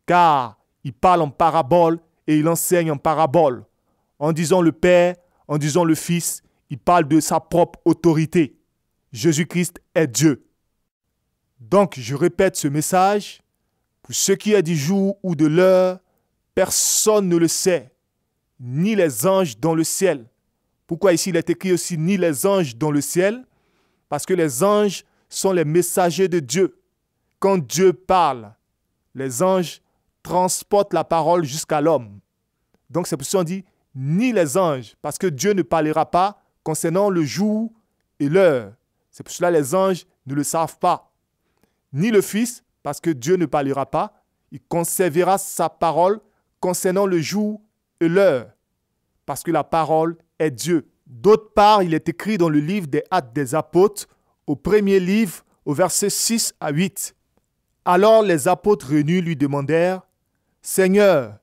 Car il parle en parabole et il enseigne en parabole. En disant le Père, en disant le Fils, il parle de sa propre autorité. Jésus-Christ est Dieu. Donc je répète ce message. Pour ce qui est du jour ou de l'heure, personne ne le sait, ni les anges dans le ciel. Pourquoi ici il est écrit aussi ni les anges dans le ciel? Parce que les anges sont les messagers de Dieu. Quand Dieu parle, les anges transportent la parole jusqu'à l'homme. Donc c'est pour ça qu'on dit ni les anges, parce que Dieu ne parlera pas concernant le jour et l'heure. C'est pour cela que les anges ne le savent pas. Ni le Fils, parce que Dieu ne parlera pas. Il conservera sa parole concernant le jour et l'heure, parce que la parole est Dieu. D'autre part, il est écrit dans le livre des Actes des Apôtres, au premier livre, au verset 6 à 8. Alors les apôtres réunis lui demandèrent, « Seigneur,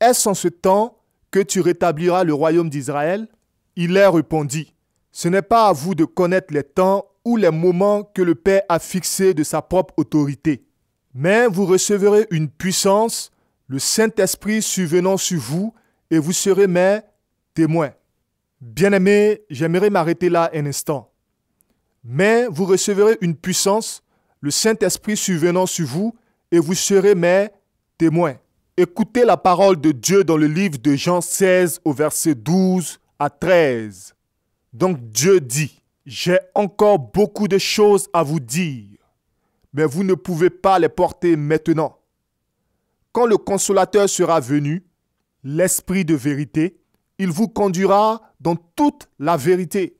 est-ce en ce temps que tu rétabliras le royaume d'Israël ?» Il leur répondit, « Ce n'est pas à vous de connaître les temps ou les moments que le Père a fixés de sa propre autorité. Mais vous recevrez une puissance, le Saint-Esprit survenant sur vous, et vous serez mes témoins. » Bien-aimés, j'aimerais m'arrêter là un instant. Mais vous recevrez une puissance, le Saint-Esprit survenant sur vous, et vous serez mes témoins. Écoutez la parole de Dieu dans le livre de Jean 16 au verset 12 à 13. Donc Dieu dit, « J'ai encore beaucoup de choses à vous dire, mais vous ne pouvez pas les porter maintenant. Quand le Consolateur sera venu, l'Esprit de vérité, il vous conduira dans toute la vérité,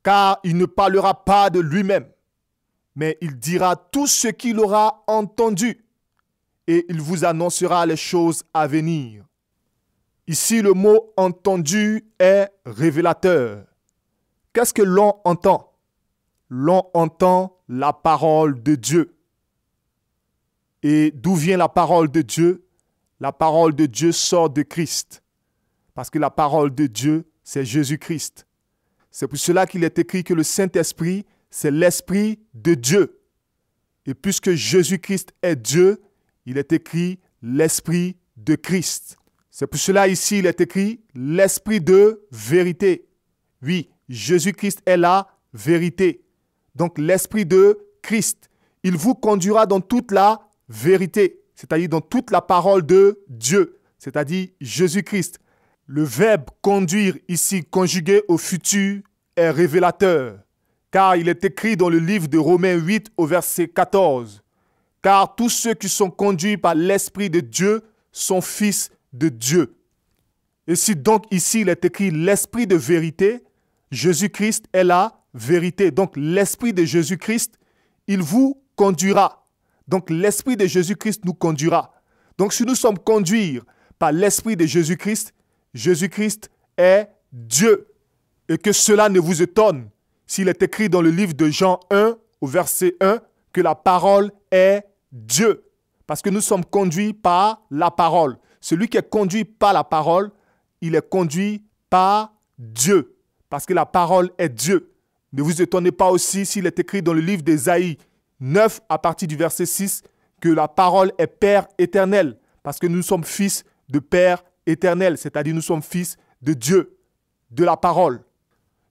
car il ne parlera pas de lui-même, mais il dira tout ce qu'il aura entendu, et il vous annoncera les choses à venir. » Ici, le mot « entendu » est révélateur. Qu'est-ce que l'on entend? L'on entend la parole de Dieu. Et d'où vient la parole de Dieu? La parole de Dieu sort de Christ. Parce que la parole de Dieu, c'est Jésus-Christ. C'est pour cela qu'il est écrit que le Saint-Esprit, c'est l'Esprit de Dieu. Et puisque Jésus-Christ est Dieu, il est écrit l'Esprit de Christ. C'est pour cela ici, il est écrit l'Esprit de vérité. Oui, Jésus-Christ est la vérité. Donc l'Esprit de Christ, il vous conduira dans toute la vérité, c'est-à-dire dans toute la parole de Dieu, c'est-à-dire Jésus-Christ. Le verbe conduire ici conjugué au futur est révélateur, car il est écrit dans le livre de Romains 8 au verset 14. Car tous ceux qui sont conduits par l'Esprit de Dieu sont fils de Dieu. Et si donc ici il est écrit l'Esprit de vérité, Jésus-Christ est la vérité. Donc l'Esprit de Jésus-Christ, il vous conduira. Donc l'Esprit de Jésus-Christ nous conduira. Donc si nous sommes conduits par l'Esprit de Jésus-Christ, Jésus-Christ est Dieu. Et que cela ne vous étonne s'il est écrit dans le livre de Jean 1 au verset 1 que la parole est Dieu. Parce que nous sommes conduits par la parole. Celui qui est conduit par la parole, il est conduit par Dieu. Parce que la parole est Dieu. Ne vous étonnez pas aussi s'il est écrit dans le livre d'Ésaïe 9 à partir du verset 6 que la parole est Père éternel. Parce que nous sommes fils de Père éternel, c'est-à-dire nous sommes fils de Dieu, de la parole.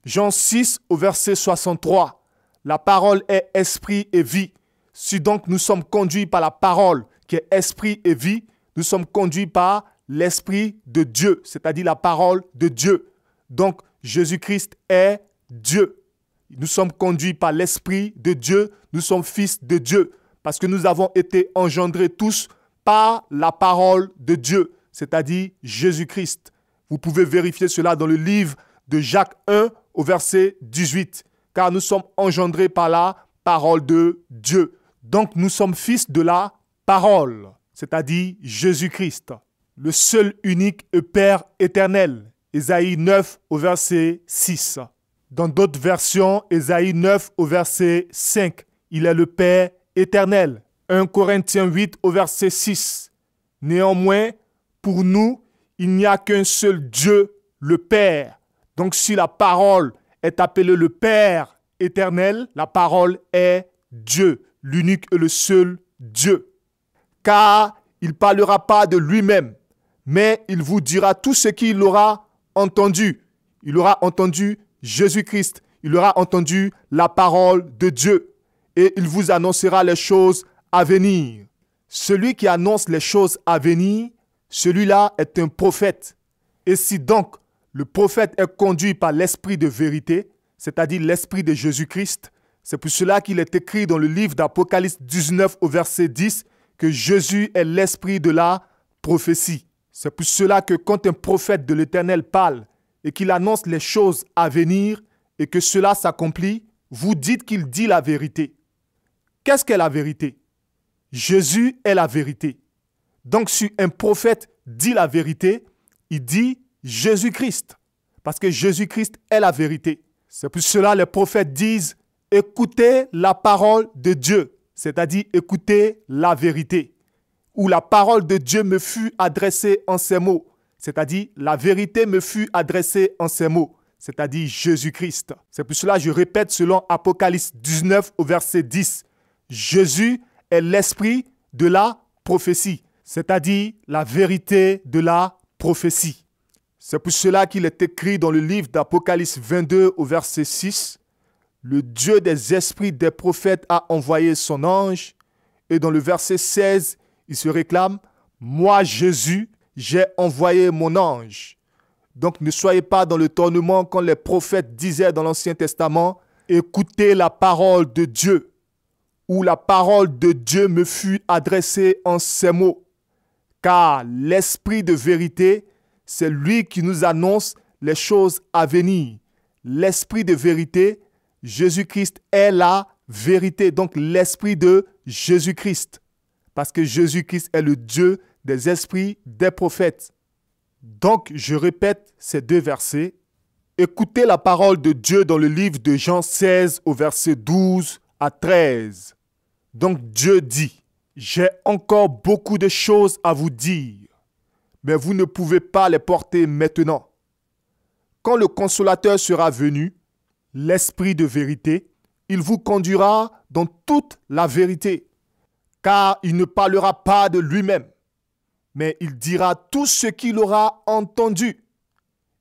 Jean 6 au verset 63, la parole est esprit et vie. Si donc nous sommes conduits par la parole qui est esprit et vie, nous sommes conduits par l'Esprit de Dieu, c'est-à-dire la parole de Dieu. Donc Jésus-Christ est Dieu. Nous sommes conduits par l'Esprit de Dieu, nous sommes fils de Dieu, parce que nous avons été engendrés tous par la parole de Dieu, c'est-à-dire Jésus-Christ. Vous pouvez vérifier cela dans le livre de Jacques 1 au verset 18, car nous sommes engendrés par la parole de Dieu. Donc nous sommes fils de la parole, c'est-à-dire Jésus-Christ, le seul, unique et Père éternel. Ésaïe 9 au verset 6. Dans d'autres versions, Ésaïe 9 au verset 5, il est le Père éternel. 1 Corinthiens 8 au verset 6. Néanmoins, pour nous, il n'y a qu'un seul Dieu, le Père. Donc si la parole est appelée le Père éternel, la parole est Dieu, l'unique et le seul Dieu. Car il ne parlera pas de lui-même, mais il vous dira tout ce qu'il aura entendu. Il aura entendu Jésus-Christ, il aura entendu la parole de Dieu et il vous annoncera les choses à venir. Celui qui annonce les choses à venir, celui-là est un prophète. Et si donc le prophète est conduit par l'esprit de vérité, c'est-à-dire l'esprit de Jésus-Christ, c'est pour cela qu'il est écrit dans le livre d'Apocalypse 19 au verset 10 que Jésus est l'esprit de la prophétie. C'est pour cela que quand un prophète de l'Éternel parle et qu'il annonce les choses à venir et que cela s'accomplit, vous dites qu'il dit la vérité. Qu'est-ce qu'est la vérité? Jésus est la vérité. Donc si un prophète dit la vérité, il dit Jésus-Christ, parce que Jésus-Christ est la vérité. C'est pour cela que les prophètes disent « Écoutez la parole de Dieu », c'est-à-dire « Écoutez la vérité ». Où la parole de Dieu me fut adressée en ces mots, c'est-à-dire la vérité me fut adressée en ces mots, c'est-à-dire Jésus-Christ. C'est pour cela que je répète selon Apocalypse 19 au verset 10. Jésus est l'esprit de la prophétie, c'est-à-dire la vérité de la prophétie. C'est pour cela qu'il est écrit dans le livre d'Apocalypse 22 au verset 6, « Le Dieu des esprits des prophètes a envoyé son ange. » Et dans le verset 16, il se réclame « Moi, Jésus, j'ai envoyé mon ange. » Donc ne soyez pas dans le tournement quand les prophètes disaient dans l'Ancien Testament « Écoutez la parole de Dieu » ou « La parole de Dieu me fut adressée en ces mots. » Car l'esprit de vérité, c'est lui qui nous annonce les choses à venir. L'esprit de vérité, Jésus-Christ est la vérité, donc l'esprit de Jésus-Christ. Parce que Jésus-Christ est le Dieu des esprits des prophètes. Donc, je répète ces deux versets. Écoutez la parole de Dieu dans le livre de Jean 16 au verset 12 à 13. Donc, Dieu dit, « J'ai encore beaucoup de choses à vous dire, mais vous ne pouvez pas les porter maintenant. Quand le Consolateur sera venu, l'Esprit de vérité, il vous conduira dans toute la vérité, car il ne parlera pas de lui-même, mais il dira tout ce qu'il aura entendu,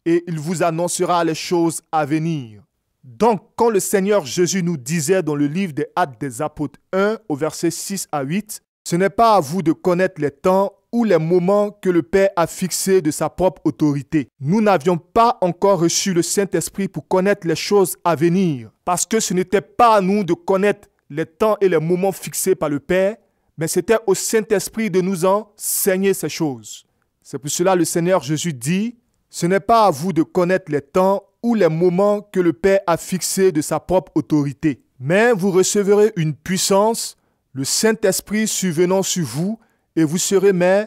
et il vous annoncera les choses à venir. » Donc, quand le Seigneur Jésus nous disait dans le livre des Actes des Apôtres 1 au verset 6 à 8, « Ce n'est pas à vous de connaître les temps ou les moments que le Père a fixés de sa propre autorité. Nous n'avions pas encore reçu le Saint-Esprit pour connaître les choses à venir, parce que ce n'était pas à nous de connaître les temps et les moments fixés par le Père, mais c'était au Saint-Esprit de nous enseigner ces choses. C'est pour cela que le Seigneur Jésus dit, « Ce n'est pas à vous de connaître les temps ou les moments que le Père a fixés de sa propre autorité, mais vous recevrez une puissance, le Saint-Esprit survenant sur vous, et vous serez mes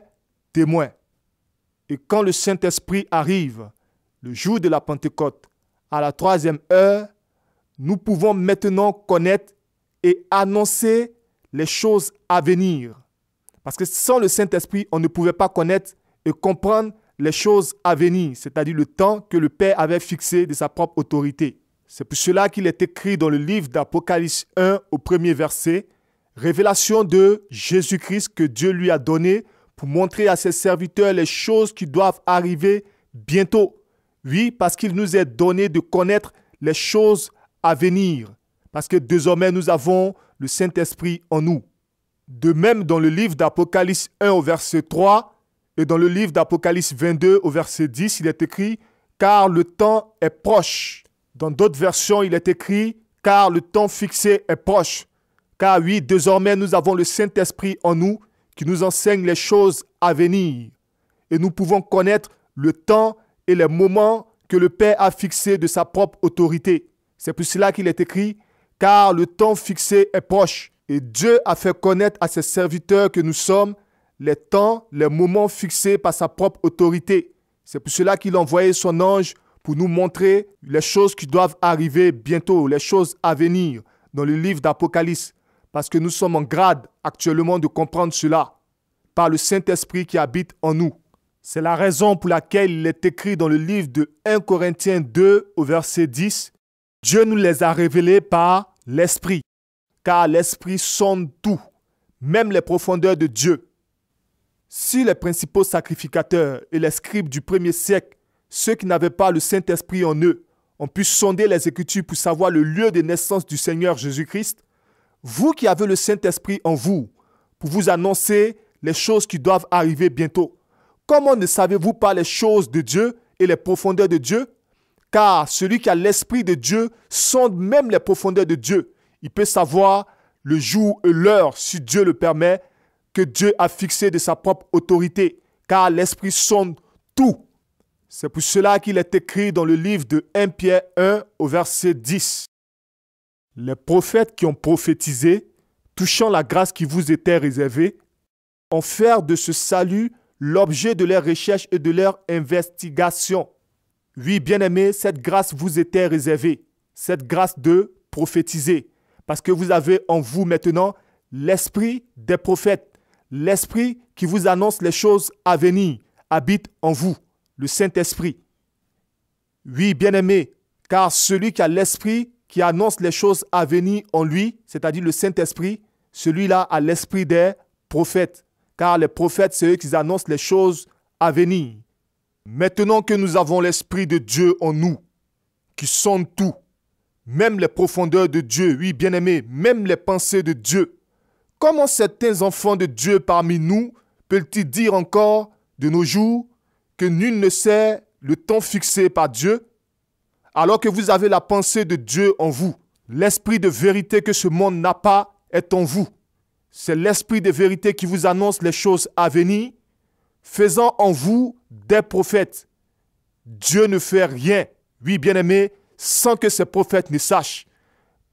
témoins. » Et quand le Saint-Esprit arrive, le jour de la Pentecôte, à la 3e heure, nous pouvons maintenant connaître et annoncer les choses à venir. Parce que sans le Saint-Esprit, on ne pouvait pas connaître et comprendre les choses à venir, c'est-à-dire le temps que le Père avait fixé de sa propre autorité. C'est pour cela qu'il est écrit dans le livre d'Apocalypse 1 au 1er verset, « Révélation de Jésus-Christ que Dieu lui a donné pour montrer à ses serviteurs les choses qui doivent arriver bientôt. » Oui, parce qu'il nous est donné de connaître les choses à venir, parce que désormais nous avons le Saint-Esprit en nous. De même, dans le livre d'Apocalypse 1 au verset 3 et dans le livre d'Apocalypse 22 au verset 10, il est écrit « Car le temps est proche ». Dans d'autres versions, il est écrit « car le temps fixé est proche. Car oui, désormais nous avons le Saint-Esprit en nous qui nous enseigne les choses à venir. Et nous pouvons connaître le temps et les moments que le Père a fixés de sa propre autorité. C'est pour cela qu'il est écrit, car le temps fixé est proche. Et Dieu a fait connaître à ses serviteurs que nous sommes les temps, les moments fixés par sa propre autorité. C'est pour cela qu'il a envoyé son ange pour nous montrer les choses qui doivent arriver bientôt, les choses à venir dans le livre d'Apocalypse. Parce que nous sommes en grade actuellement de comprendre cela par le Saint-Esprit qui habite en nous. C'est la raison pour laquelle il est écrit dans le livre de 1 Corinthiens 2 au verset 10, « Dieu nous les a révélés par l'Esprit, car l'Esprit sonde tout, même les profondeurs de Dieu. » Si les principaux sacrificateurs et les scribes du premier siècle, ceux qui n'avaient pas le Saint-Esprit en eux, ont pu sonder les Écritures pour savoir le lieu de naissance du Seigneur Jésus-Christ, vous qui avez le Saint-Esprit en vous, pour vous annoncer les choses qui doivent arriver bientôt, comment ne savez-vous pas les choses de Dieu et les profondeurs de Dieu? Car celui qui a l'Esprit de Dieu sonde même les profondeurs de Dieu. Il peut savoir le jour et l'heure, si Dieu le permet, que Dieu a fixé de sa propre autorité, car l'Esprit sonde tout. C'est pour cela qu'il est écrit dans le livre de 1 Pierre 1 au verset 10. Les prophètes qui ont prophétisé, touchant la grâce qui vous était réservée, ont fait de ce salut l'objet de leurs recherches et de leurs investigations. Oui, bien-aimés, cette grâce vous était réservée, cette grâce de prophétiser, parce que vous avez en vous maintenant l'esprit des prophètes, l'esprit qui vous annonce les choses à venir, habite en vous, le Saint-Esprit. Oui, bien-aimés, car celui qui a l'esprit qui annonce les choses à venir en lui, c'est-à-dire le Saint-Esprit, celui-là a l'esprit des prophètes. Car les prophètes, c'est eux qui annoncent les choses à venir. Maintenant que nous avons l'Esprit de Dieu en nous, qui sonde tout, même les profondeurs de Dieu, oui, bien-aimés, même les pensées de Dieu, comment certains enfants de Dieu parmi nous peuvent-ils dire encore de nos jours que nul ne sait le temps fixé par Dieu, alors que vous avez la pensée de Dieu en vous? L'esprit de vérité que ce monde n'a pas est en vous. C'est l'esprit de vérité qui vous annonce les choses à venir, faisant en vous des prophètes. Dieu ne fait rien, oui bien-aimés, sans que ses prophètes ne sachent.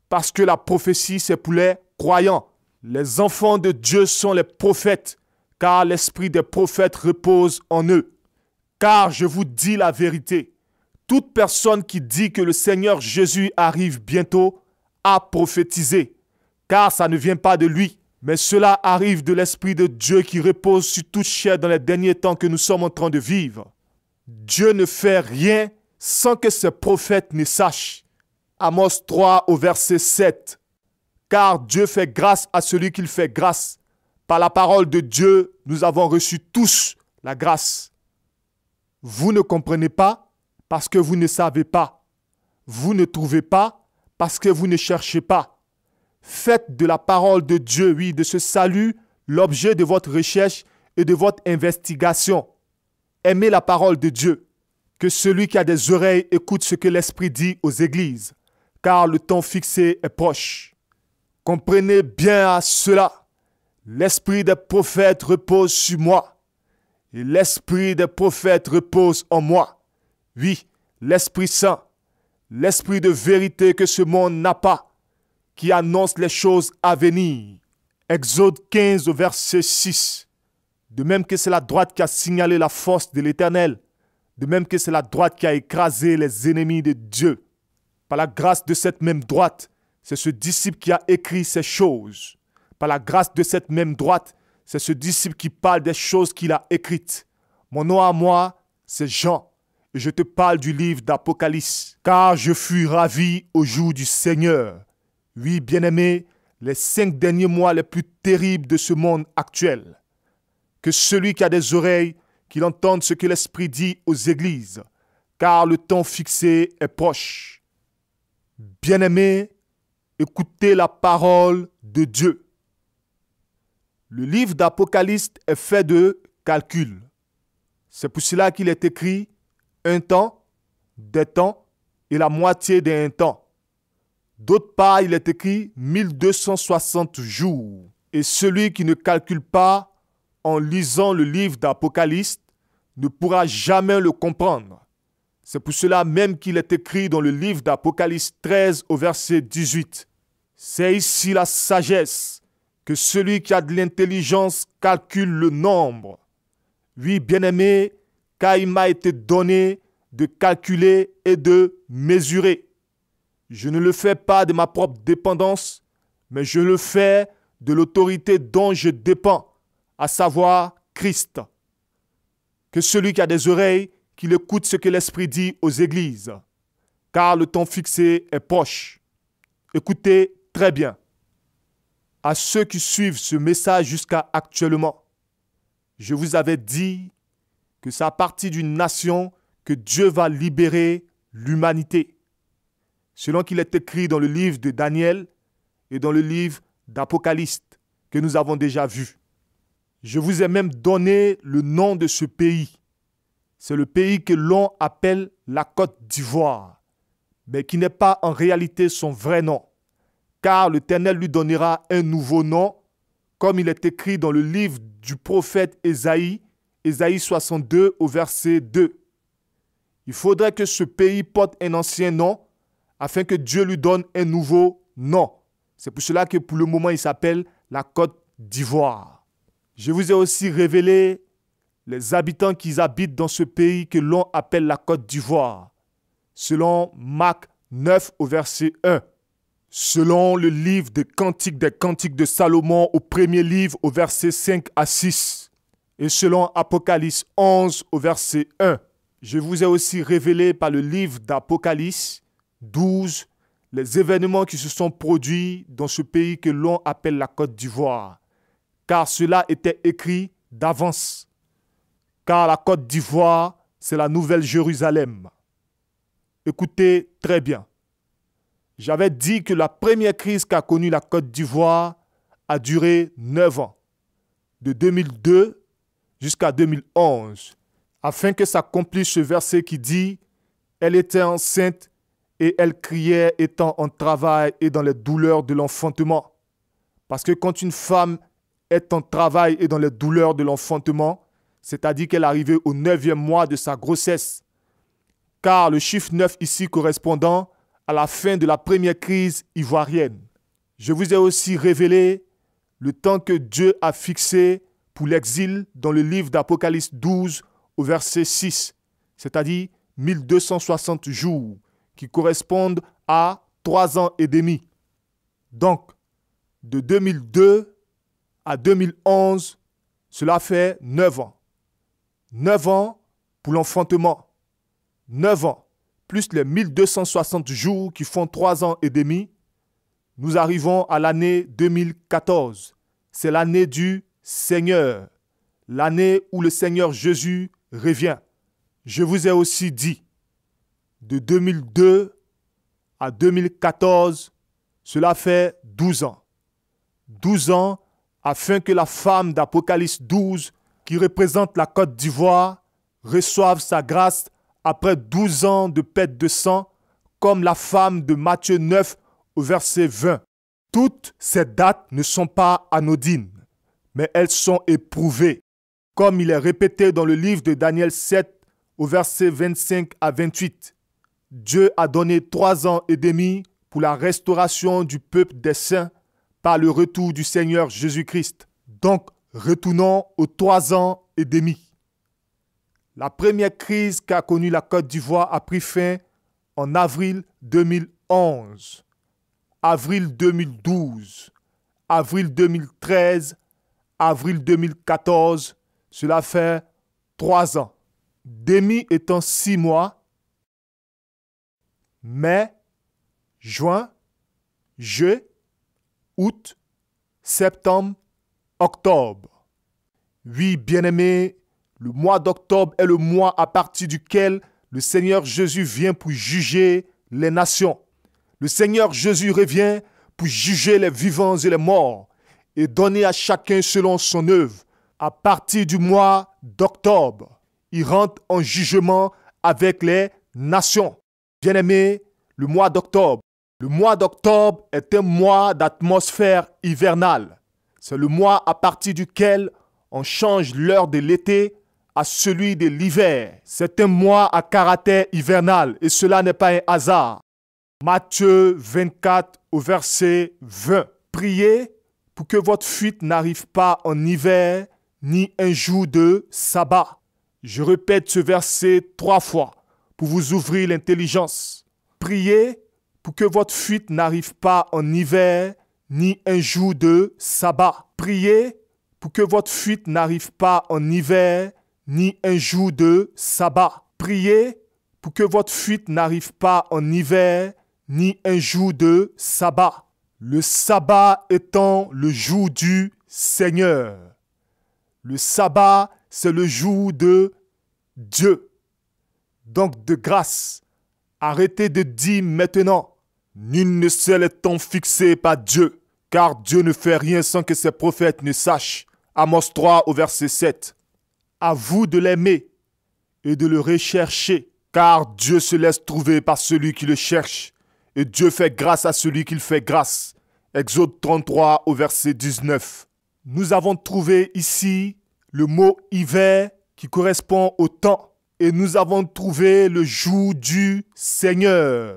Parce que la prophétie, c'est pour les croyants. Les enfants de Dieu sont les prophètes, car l'esprit des prophètes repose en eux. Car je vous dis la vérité, toute personne qui dit que le Seigneur Jésus arrive bientôt a prophétisé, car ça ne vient pas de lui, mais cela arrive de l'Esprit de Dieu qui repose sur toute chair dans les derniers temps que nous sommes en train de vivre. Dieu ne fait rien sans que ses prophètes ne sachent. Amos 3 au verset 7. Car Dieu fait grâce à celui qu'il fait grâce. Par la parole de Dieu, nous avons reçu tous la grâce. Vous ne comprenez pas parce que vous ne savez pas. Vous ne trouvez pas parce que vous ne cherchez pas. Faites de la parole de Dieu, oui, de ce salut, l'objet de votre recherche et de votre investigation. Aimez la parole de Dieu. Que celui qui a des oreilles écoute ce que l'Esprit dit aux églises, car le temps fixé est proche. Comprenez bien à cela. L'esprit des prophètes repose sur moi, et l'esprit des prophètes repose en moi. Oui, l'Esprit Saint, l'esprit de vérité que ce monde n'a pas, qui annonce les choses à venir. Exode 15 au verset 6. De même que c'est la droite qui a signalé la force de l'Éternel, de même que c'est la droite qui a écrasé les ennemis de Dieu. Par la grâce de cette même droite, c'est ce disciple qui a écrit ces choses. Par la grâce de cette même droite, c'est ce disciple qui parle des choses qu'il a écrites. Mon nom à moi, c'est Jean, et je te parle du livre d'Apocalypse. Car je fus ravi au jour du Seigneur. Oui, bien-aimés, les 5 derniers mois les plus terribles de ce monde actuel. Que celui qui a des oreilles, qu'il entende ce que l'Esprit dit aux églises, car le temps fixé est proche. Bien-aimés, écoutez la parole de Dieu. Le livre d'Apocalypse est fait de calculs. C'est pour cela qu'il est écrit un temps, des temps et la moitié d'un temps. D'autre part, il est écrit 1260 jours. Et celui qui ne calcule pas en lisant le livre d'Apocalypse ne pourra jamais le comprendre. C'est pour cela même qu'il est écrit dans le livre d'Apocalypse 13 au verset 18. C'est ici la sagesse, que celui qui a de l'intelligence calcule le nombre. Oui, bien-aimé, car il m'a été donné de calculer et de mesurer. Je ne le fais pas de ma propre dépendance, mais je le fais de l'autorité dont je dépends, à savoir Christ. Que celui qui a des oreilles, qu'il écoute ce que l'Esprit dit aux églises, car le temps fixé est proche. Écoutez très bien. À ceux qui suivent ce message jusqu'à actuellement, je vous avais dit que c'est à partir d'une nation que Dieu va libérer l'humanité. Selon qu'il est écrit dans le livre de Daniel et dans le livre d'Apocalypse que nous avons déjà vu. Je vous ai même donné le nom de ce pays. C'est le pays que l'on appelle la Côte d'Ivoire, mais qui n'est pas en réalité son vrai nom, car l'Éternel lui donnera un nouveau nom, comme il est écrit dans le livre du prophète Ésaïe, Ésaïe 62 au verset 2. Il faudrait que ce pays porte un ancien nom, afin que Dieu lui donne un nouveau nom. C'est pour cela que pour le moment, il s'appelle la Côte d'Ivoire. Je vous ai aussi révélé les habitants qui habitent dans ce pays que l'on appelle la Côte d'Ivoire, selon Marc 9 au verset 1. Selon le livre des Cantiques de Salomon au premier livre au verset 5 à 6. Et selon Apocalypse 11 au verset 1. Je vous ai aussi révélé par le livre d'Apocalypse 12 les événements qui se sont produits dans ce pays que l'on appelle la Côte d'Ivoire, car cela était écrit d'avance. Car la Côte d'Ivoire, c'est la Nouvelle Jérusalem. Écoutez très bien. J'avais dit que la première crise qu'a connue la Côte d'Ivoire a duré 9 ans, de 2002 jusqu'à 2011, afin que s'accomplisse ce verset qui dit « Elle était enceinte et elle criait étant en travail et dans les douleurs de l'enfantement. » Parce que quand une femme est en travail et dans les douleurs de l'enfantement, c'est-à-dire qu'elle est arrivée au 9e mois de sa grossesse, car le chiffre 9 ici correspondant à la fin de la première crise ivoirienne. Je vous ai aussi révélé le temps que Dieu a fixé pour l'exil dans le livre d'Apocalypse 12 au verset 6, c'est-à-dire 1260 jours, qui correspondent à 3 ans et demi. Donc, de 2002 à 2011, cela fait 9 ans. 9 ans pour l'enfantement. 9 ans, plus les 1260 jours qui font 3 ans et demi, nous arrivons à l'année 2014. C'est l'année du Seigneur, l'année où le Seigneur Jésus revient. Je vous ai aussi dit, de 2002 à 2014, cela fait 12 ans. 12 ans afin que la femme d'Apocalypse 12, qui représente la Côte d'Ivoire, reçoive sa grâce après 12 ans de perte de sang, comme la femme de Matthieu 9 au verset 20. Toutes ces dates ne sont pas anodines, mais elles sont éprouvées, comme il est répété dans le livre de Daniel 7 au verset 25 à 28. Dieu a donné 3 ans et demi pour la restauration du peuple des saints par le retour du Seigneur Jésus-Christ. Donc, retournons aux 3 ans et demi. La première crise qu'a connue la Côte d'Ivoire a pris fin en avril 2011, avril 2012, avril 2013, avril 2014. Cela fait 3 ans. Demi étant 6 mois, mai, juin, juillet, août, septembre, octobre. Oui, bien-aimés, le mois d'octobre est le mois à partir duquel le Seigneur Jésus vient pour juger les nations. Le Seigneur Jésus revient pour juger les vivants et les morts et donner à chacun selon son œuvre. À partir du mois d'octobre, il rentre en jugement avec les nations. Bien-aimés, le mois d'octobre Le mois d'octobre est un mois d'atmosphère hivernale. C'est le mois à partir duquel on change l'heure de l'été à celui de l'hiver. C'est un mois à caractère hivernal et cela n'est pas un hasard. Matthieu 24 au verset 20. Priez pour que votre fuite n'arrive pas en hiver ni un jour de sabbat. Je répète ce verset 3 fois pour vous ouvrir l'intelligence. Priez pour que votre fuite n'arrive pas en hiver ni un jour de sabbat. Priez pour que votre fuite n'arrive pas en hiver ni un jour de sabbat. Priez pour que votre fuite n'arrive pas en hiver ni un jour de sabbat. Le sabbat étant le jour du Seigneur. Le sabbat, c'est le jour de Dieu. Donc de grâce, arrêtez de dire maintenant, nul ne sait le temps fixé par Dieu, car Dieu ne fait rien sans que ses prophètes ne sachent. Amos 3 au verset 7. À vous de l'aimer et de le rechercher, car Dieu se laisse trouver par celui qui le cherche, et Dieu fait grâce à celui qu'il fait grâce. Exode 33 au verset 19. Nous avons trouvé ici le mot hiver qui correspond au temps, et nous avons trouvé le jour du Seigneur.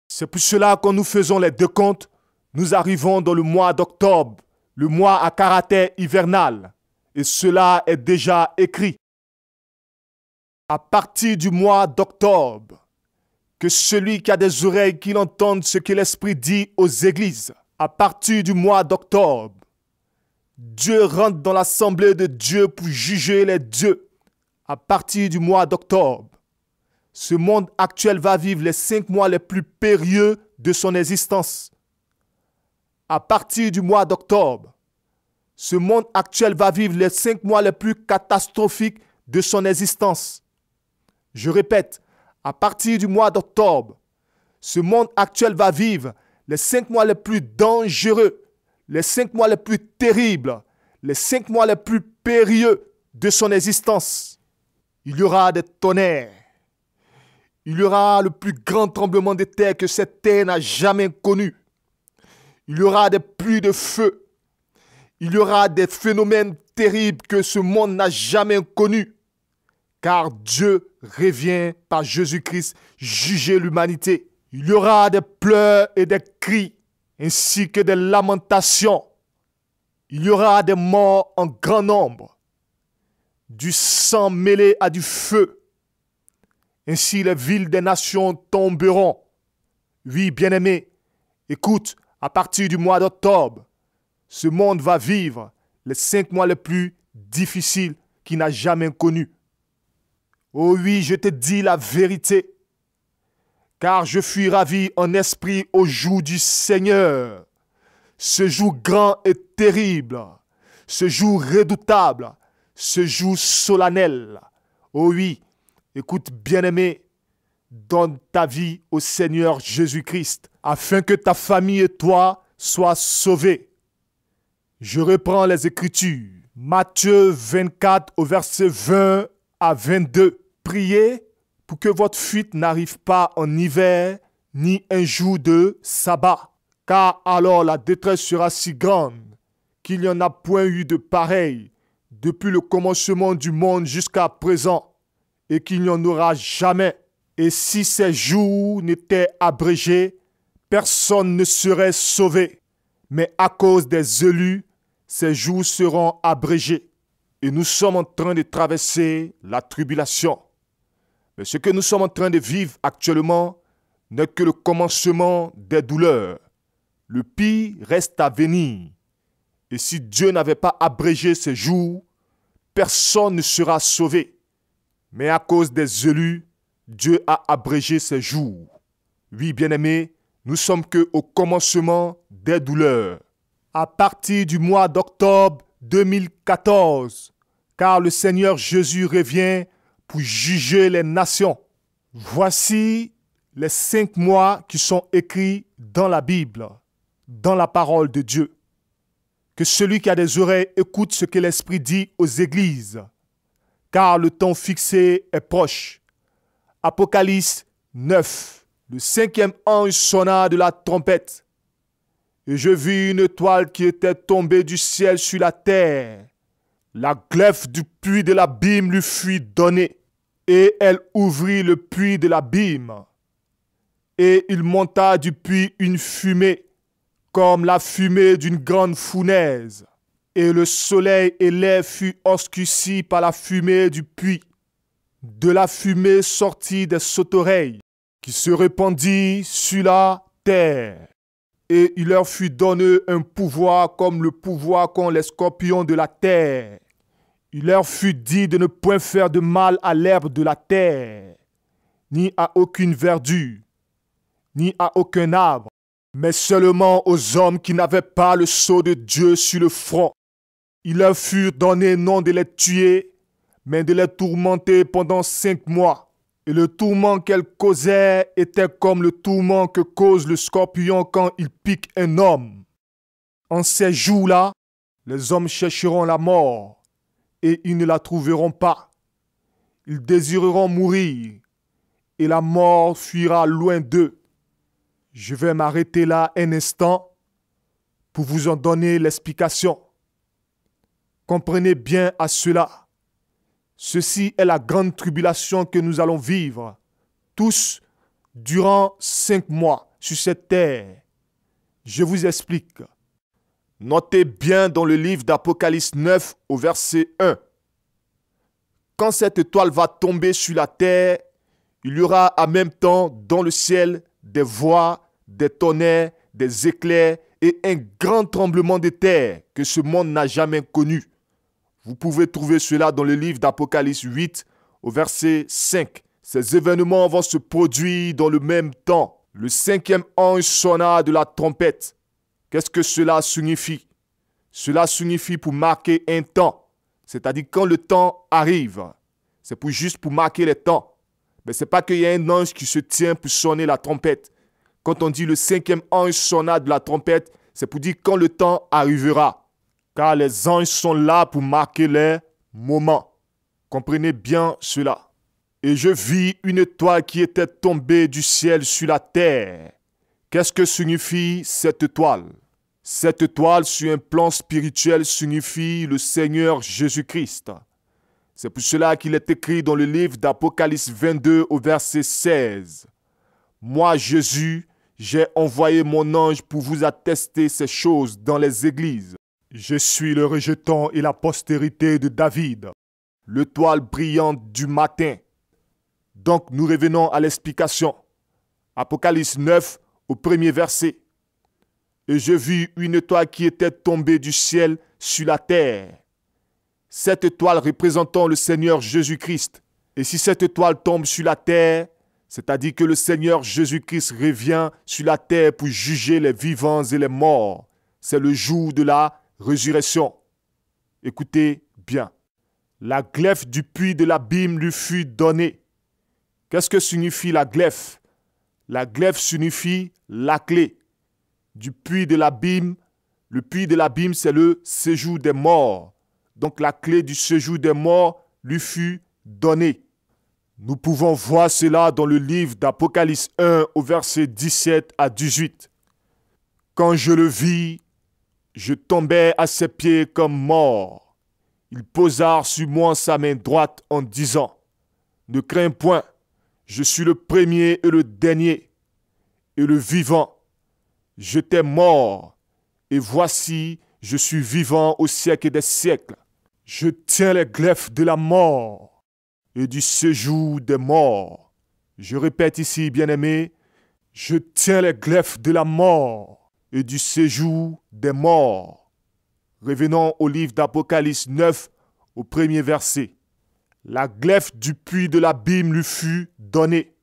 C'est pour cela que nous faisons les deux comptes. Nous arrivons dans le mois d'octobre, le mois à caractère hivernal, et cela est déjà écrit. À partir du mois d'octobre, que celui qui a des oreilles qu'il entende ce que l'Esprit dit aux églises. À partir du mois d'octobre, Dieu rentre dans l'assemblée de Dieu pour juger les dieux. À partir du mois d'octobre, ce monde actuel va vivre les 5 mois les plus périlleux de son existence. À partir du mois d'octobre, ce monde actuel va vivre les 5 mois les plus catastrophiques de son existence. Je répète, à partir du mois d'octobre, ce monde actuel va vivre les 5 mois les plus dangereux, les 5 mois les plus terribles, les 5 mois les plus périlleux de son existence. Il y aura des tonnerres. Il y aura le plus grand tremblement de terre que cette terre n'a jamais connu. Il y aura des pluies de feu. Il y aura des phénomènes terribles que ce monde n'a jamais connus. Car Dieu revient par Jésus-Christ juger l'humanité. Il y aura des pleurs et des cris, ainsi que des lamentations. Il y aura des morts en grand nombre, du sang mêlé à du feu. Ainsi les villes des nations tomberont. Oui, bien-aimés, écoute, à partir du mois d'octobre, ce monde va vivre les 5 mois les plus difficiles qu'il n'a jamais connus. Oh oui, je te dis la vérité, car je suis ravi en esprit au jour du Seigneur. Ce jour grand et terrible, ce jour redoutable, ce jour solennel. Oh oui, écoute bien-aimé, donne ta vie au Seigneur Jésus-Christ, afin que ta famille et toi soient sauvés. Je reprends les Écritures. Matthieu 24 au verset 20 à 22. Priez pour que votre fuite n'arrive pas en hiver, ni un jour de sabbat. Car alors la détresse sera si grande qu'il n'y en a point eu de pareil depuis le commencement du monde jusqu'à présent, et qu'il n'y en aura jamais. Et si ces jours n'étaient abrégés, personne ne serait sauvé. Mais à cause des élus, ces jours seront abrégés. Et nous sommes en train de traverser la tribulation. Mais ce que nous sommes en train de vivre actuellement n'est que le commencement des douleurs. Le pire reste à venir. Et si Dieu n'avait pas abrégé ces jours, personne ne sera sauvé. Mais à cause des élus, Dieu a abrégé ces jours. Oui, bien-aimés, nous sommes qu'au commencement des douleurs. À partir du mois d'octobre 2014, car le Seigneur Jésus revient pour juger les nations. Voici les 5 mois qui sont écrits dans la Bible, dans la parole de Dieu. Que celui qui a des oreilles écoute ce que l'Esprit dit aux églises, car le temps fixé est proche. Apocalypse 9, Le cinquième ange sonna de la trompette, et je vis une étoile qui était tombée du ciel sur la terre. La glaive du puits de l'abîme lui fut donnée, et elle ouvrit le puits de l'abîme. Et il monta du puits une fumée, comme la fumée d'une grande fournaise. Et le soleil et l'air furent obscurcis par la fumée du puits. De la fumée sortit des sauterelles, qui se répandit sur la terre. Et il leur fut donné un pouvoir comme le pouvoir qu'ont les scorpions de la terre. Il leur fut dit de ne point faire de mal à l'herbe de la terre, ni à aucune verdure, ni à aucun arbre, mais seulement aux hommes qui n'avaient pas le sceau de Dieu sur le front. Il leur fut donné non de les tuer, mais de les tourmenter pendant 5 mois. Et le tourment qu'elles causaient était comme le tourment que cause le scorpion quand il pique un homme. En ces jours-là, les hommes chercheront la mort, et ils ne la trouveront pas. Ils désireront mourir, et la mort fuira loin d'eux. Je vais m'arrêter là un instant pour vous en donner l'explication. Comprenez bien à cela. Ceci est la grande tribulation que nous allons vivre, tous, durant 5 mois sur cette terre. Je vous explique. Notez bien dans le livre d'Apocalypse 9 au verset 1. Quand cette étoile va tomber sur la terre, il y aura en même temps dans le ciel des voix, des tonnerres, des éclairs et un grand tremblement de terre que ce monde n'a jamais connu. Vous pouvez trouver cela dans le livre d'Apocalypse 8 au verset 5. Ces événements vont se produire dans le même temps. Le cinquième ange sonna de la trompette. Qu'est-ce que cela signifie? Cela signifie pour marquer un temps. C'est-à-dire quand le temps arrive. C'est juste pour marquer les temps. Mais ce n'est pas qu'il y a un ange qui se tient pour sonner la trompette. Quand on dit le cinquième ange sonna de la trompette, c'est pour dire quand le temps arrivera. Car les anges sont là pour marquer les moments. Comprenez bien cela. Et je vis une étoile qui était tombée du ciel sur la terre. Qu'est-ce que signifie cette étoile? Cette étoile, sur un plan spirituel, signifie le Seigneur Jésus-Christ. C'est pour cela qu'il est écrit dans le livre d'Apocalypse 22 au verset 16. Moi, Jésus, j'ai envoyé mon ange pour vous attester ces choses dans les églises. Je suis le rejeton et la postérité de David, l'étoile brillante du matin. Donc nous revenons à l'explication. Apocalypse 9 au premier verset. Et je vis une étoile qui était tombée du ciel sur la terre. Cette étoile représentant le Seigneur Jésus-Christ. Et si cette étoile tombe sur la terre, c'est-à-dire que le Seigneur Jésus-Christ revient sur la terre pour juger les vivants et les morts. C'est le jour de la résurrection. Écoutez bien. La glaive du puits de l'abîme lui fut donnée. Qu'est-ce que signifie la glaive? La glaive signifie la clé. Du puits de l'abîme, le puits de l'abîme, c'est le séjour des morts. Donc la clé du séjour des morts lui fut donnée. Nous pouvons voir cela dans le livre d'Apocalypse 1 au verset 17 à 18. Quand je le vis, je tombai à ses pieds comme mort. Il posa sur moi sa main droite en disant, « Ne crains point, je suis le premier et le dernier, et le vivant. J'étais mort, et voici, je suis vivant au siècle des siècles. Je tiens les glaives de la mort et du séjour des morts. » Je répète ici, bien-aimé, je tiens les glaives de la mort et du séjour des morts. Revenons au livre d'Apocalypse 9, au premier verset. La glaive du puits de l'abîme lui fut donnée,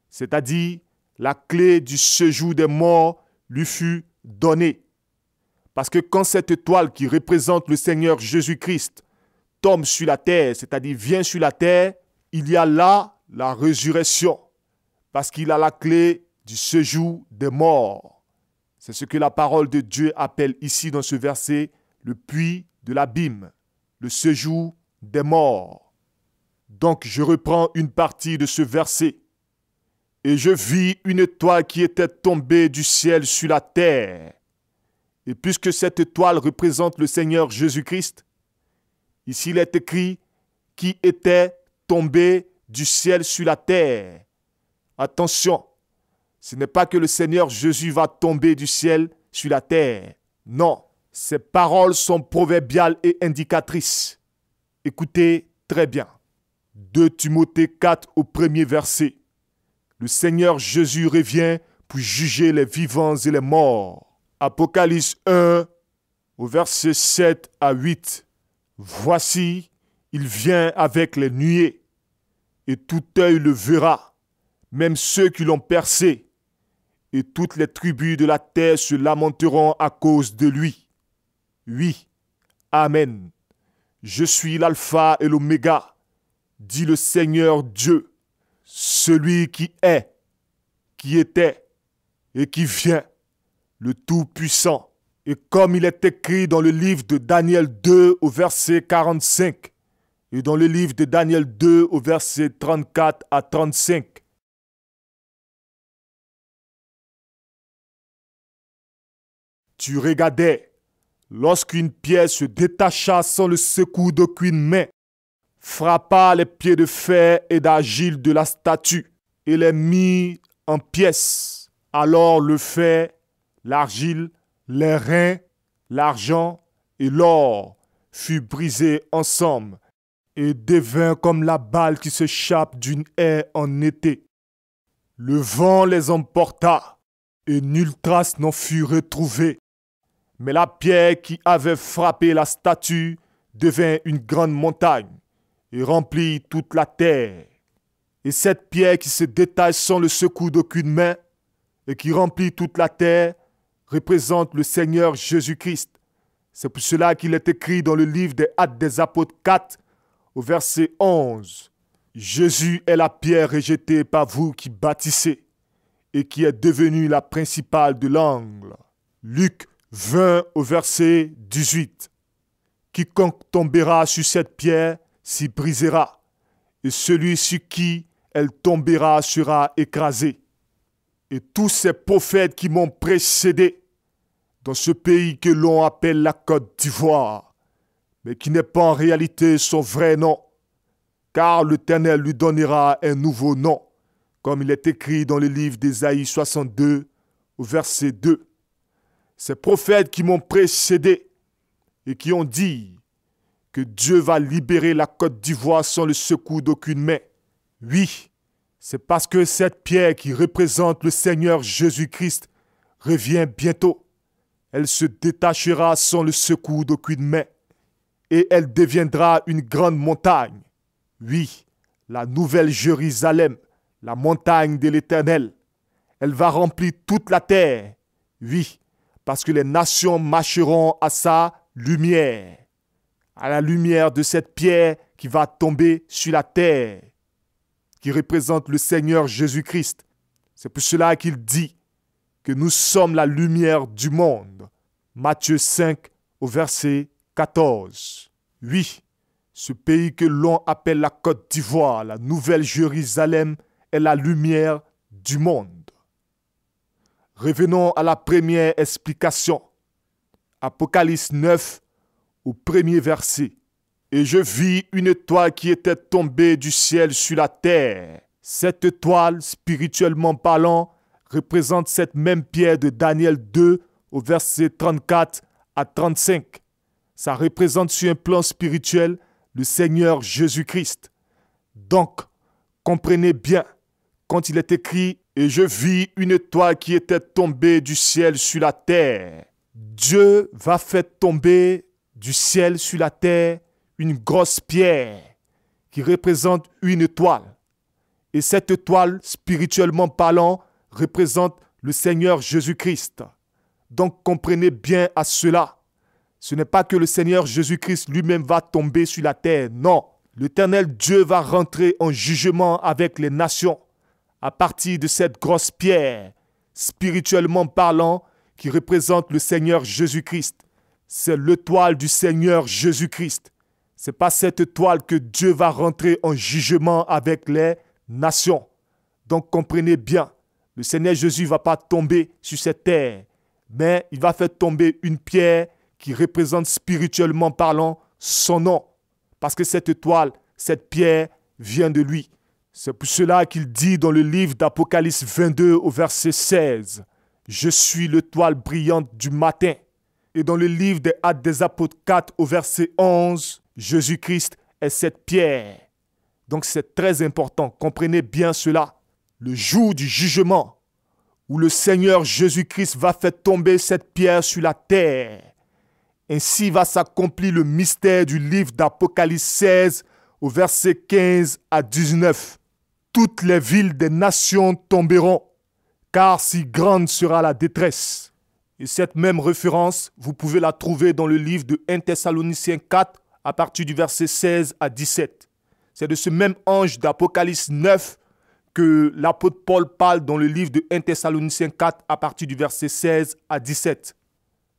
c'est-à-dire la clé du séjour des morts lui fut donnée. Parce que quand cette étoile qui représente le Seigneur Jésus-Christ tombe sur la terre, c'est-à-dire vient sur la terre, il y a là la résurrection, parce qu'il a la clé du séjour des morts. C'est ce que la parole de Dieu appelle ici dans ce verset le puits de l'abîme, le séjour des morts. Donc je reprends une partie de ce verset. Et je vis une étoile qui était tombée du ciel sur la terre. Et puisque cette étoile représente le Seigneur Jésus-Christ, ici il est écrit qui était tombé du ciel sur la terre. Attention, ce n'est pas que le Seigneur Jésus va tomber du ciel sur la terre. Non, ces paroles sont proverbiales et indicatrices. Écoutez très bien. 2 Timothée 4 au premier verset. Le Seigneur Jésus revient pour juger les vivants et les morts. Apocalypse 1 au verset 7 à 8. Voici, il vient avec les nuées, et tout œil le verra, même ceux qui l'ont percé, et toutes les tribus de la terre se lamenteront à cause de lui. Oui, Amen. Je suis l'alpha et l'oméga, dit le Seigneur Dieu, celui qui est, qui était et qui vient, le Tout-Puissant. Et comme il est écrit dans le livre de Daniel 2 au verset 45 et dans le livre de Daniel 2 au verset 34 à 35. Tu regardais lorsqu'une pierre se détacha sans le secours d'aucune main, frappa les pieds de fer et d'argile de la statue et les mit en pièces. Alors le fer, l'argile, les reins, l'argent et l'or furent brisés ensemble et devint comme la balle qui s'échappe d'une haie en été. Le vent les emporta et nulle trace n'en fut retrouvée. Mais la pierre qui avait frappé la statue devint une grande montagne et remplit toute la terre. Et cette pierre qui se détache sans le secours d'aucune main et qui remplit toute la terre représente le Seigneur Jésus-Christ. C'est pour cela qu'il est écrit dans le livre des Actes des Apôtres 4 au verset 11. Jésus est la pierre rejetée par vous qui bâtissez et qui est devenue la principale de l'angle. Luc 20 au verset 18. Quiconque tombera sur cette pierre s'y brisera, et celui sur qui elle tombera sera écrasé. Et tous ces prophètes qui m'ont précédé dans ce pays que l'on appelle la Côte d'Ivoire, mais qui n'est pas en réalité son vrai nom, car l'Éternel lui donnera un nouveau nom, comme il est écrit dans le livre d'Ésaïe 62 au verset 2. Ces prophètes qui m'ont précédé et qui ont dit que Dieu va libérer la Côte d'Ivoire sans le secours d'aucune main. Oui, c'est parce que cette pierre qui représente le Seigneur Jésus-Christ revient bientôt. Elle se détachera sans le secours d'aucune main et elle deviendra une grande montagne. Oui, la nouvelle Jérusalem, la montagne de l'Éternel. Elle va remplir toute la terre. Oui, parce que les nations marcheront à sa lumière, à la lumière de cette pierre qui va tomber sur la terre, qui représente le Seigneur Jésus-Christ. C'est pour cela qu'il dit que nous sommes la lumière du monde. Matthieu 5 au verset 14. Oui, ce pays que l'on appelle la Côte d'Ivoire, la nouvelle Jérusalem, est la lumière du monde. Revenons à la première explication. Apocalypse 9, au premier verset. Et je vis une étoile qui était tombée du ciel sur la terre. Cette étoile, spirituellement parlant, représente cette même pierre de Daniel 2, au verset 34 à 35. Ça représente sur un plan spirituel le Seigneur Jésus-Christ. Donc, comprenez bien, quand il est écrit « Et je vis une étoile qui était tombée du ciel sur la terre », Dieu va faire tomber du ciel sur la terre une grosse pierre qui représente une étoile. Et cette étoile, spirituellement parlant, représente le Seigneur Jésus-Christ. Donc comprenez bien à cela. Ce n'est pas que le Seigneur Jésus-Christ lui-même va tomber sur la terre. Non, l'Éternel Dieu va rentrer en jugement avec les nations à partir de cette grosse pierre, spirituellement parlant, qui représente le Seigneur Jésus-Christ. C'est l'étoile du Seigneur Jésus-Christ. Ce n'est pas cette étoile que Dieu va rentrer en jugement avec les nations. Donc comprenez bien, le Seigneur Jésus ne va pas tomber sur cette terre, mais il va faire tomber une pierre qui représente spirituellement parlant son nom. Parce que cette étoile, cette pierre vient de lui. C'est pour cela qu'il dit dans le livre d'Apocalypse 22 au verset 16, « Je suis l'étoile brillante du matin ». Et dans le livre des Actes des Apôtres 4 au verset 11, Jésus-Christ est cette pierre. Donc c'est très important, comprenez bien cela. Le jour du jugement, où le Seigneur Jésus-Christ va faire tomber cette pierre sur la terre. Ainsi va s'accomplir le mystère du livre d'Apocalypse 16 au verset 15 à 19. Toutes les villes des nations tomberont, car si grande sera la détresse. Et cette même référence, vous pouvez la trouver dans le livre de 1 Thessaloniciens 4 à partir du verset 16 à 17. C'est de ce même ange d'Apocalypse 9 que l'apôtre Paul parle dans le livre de 1 Thessaloniciens 4 à partir du verset 16 à 17.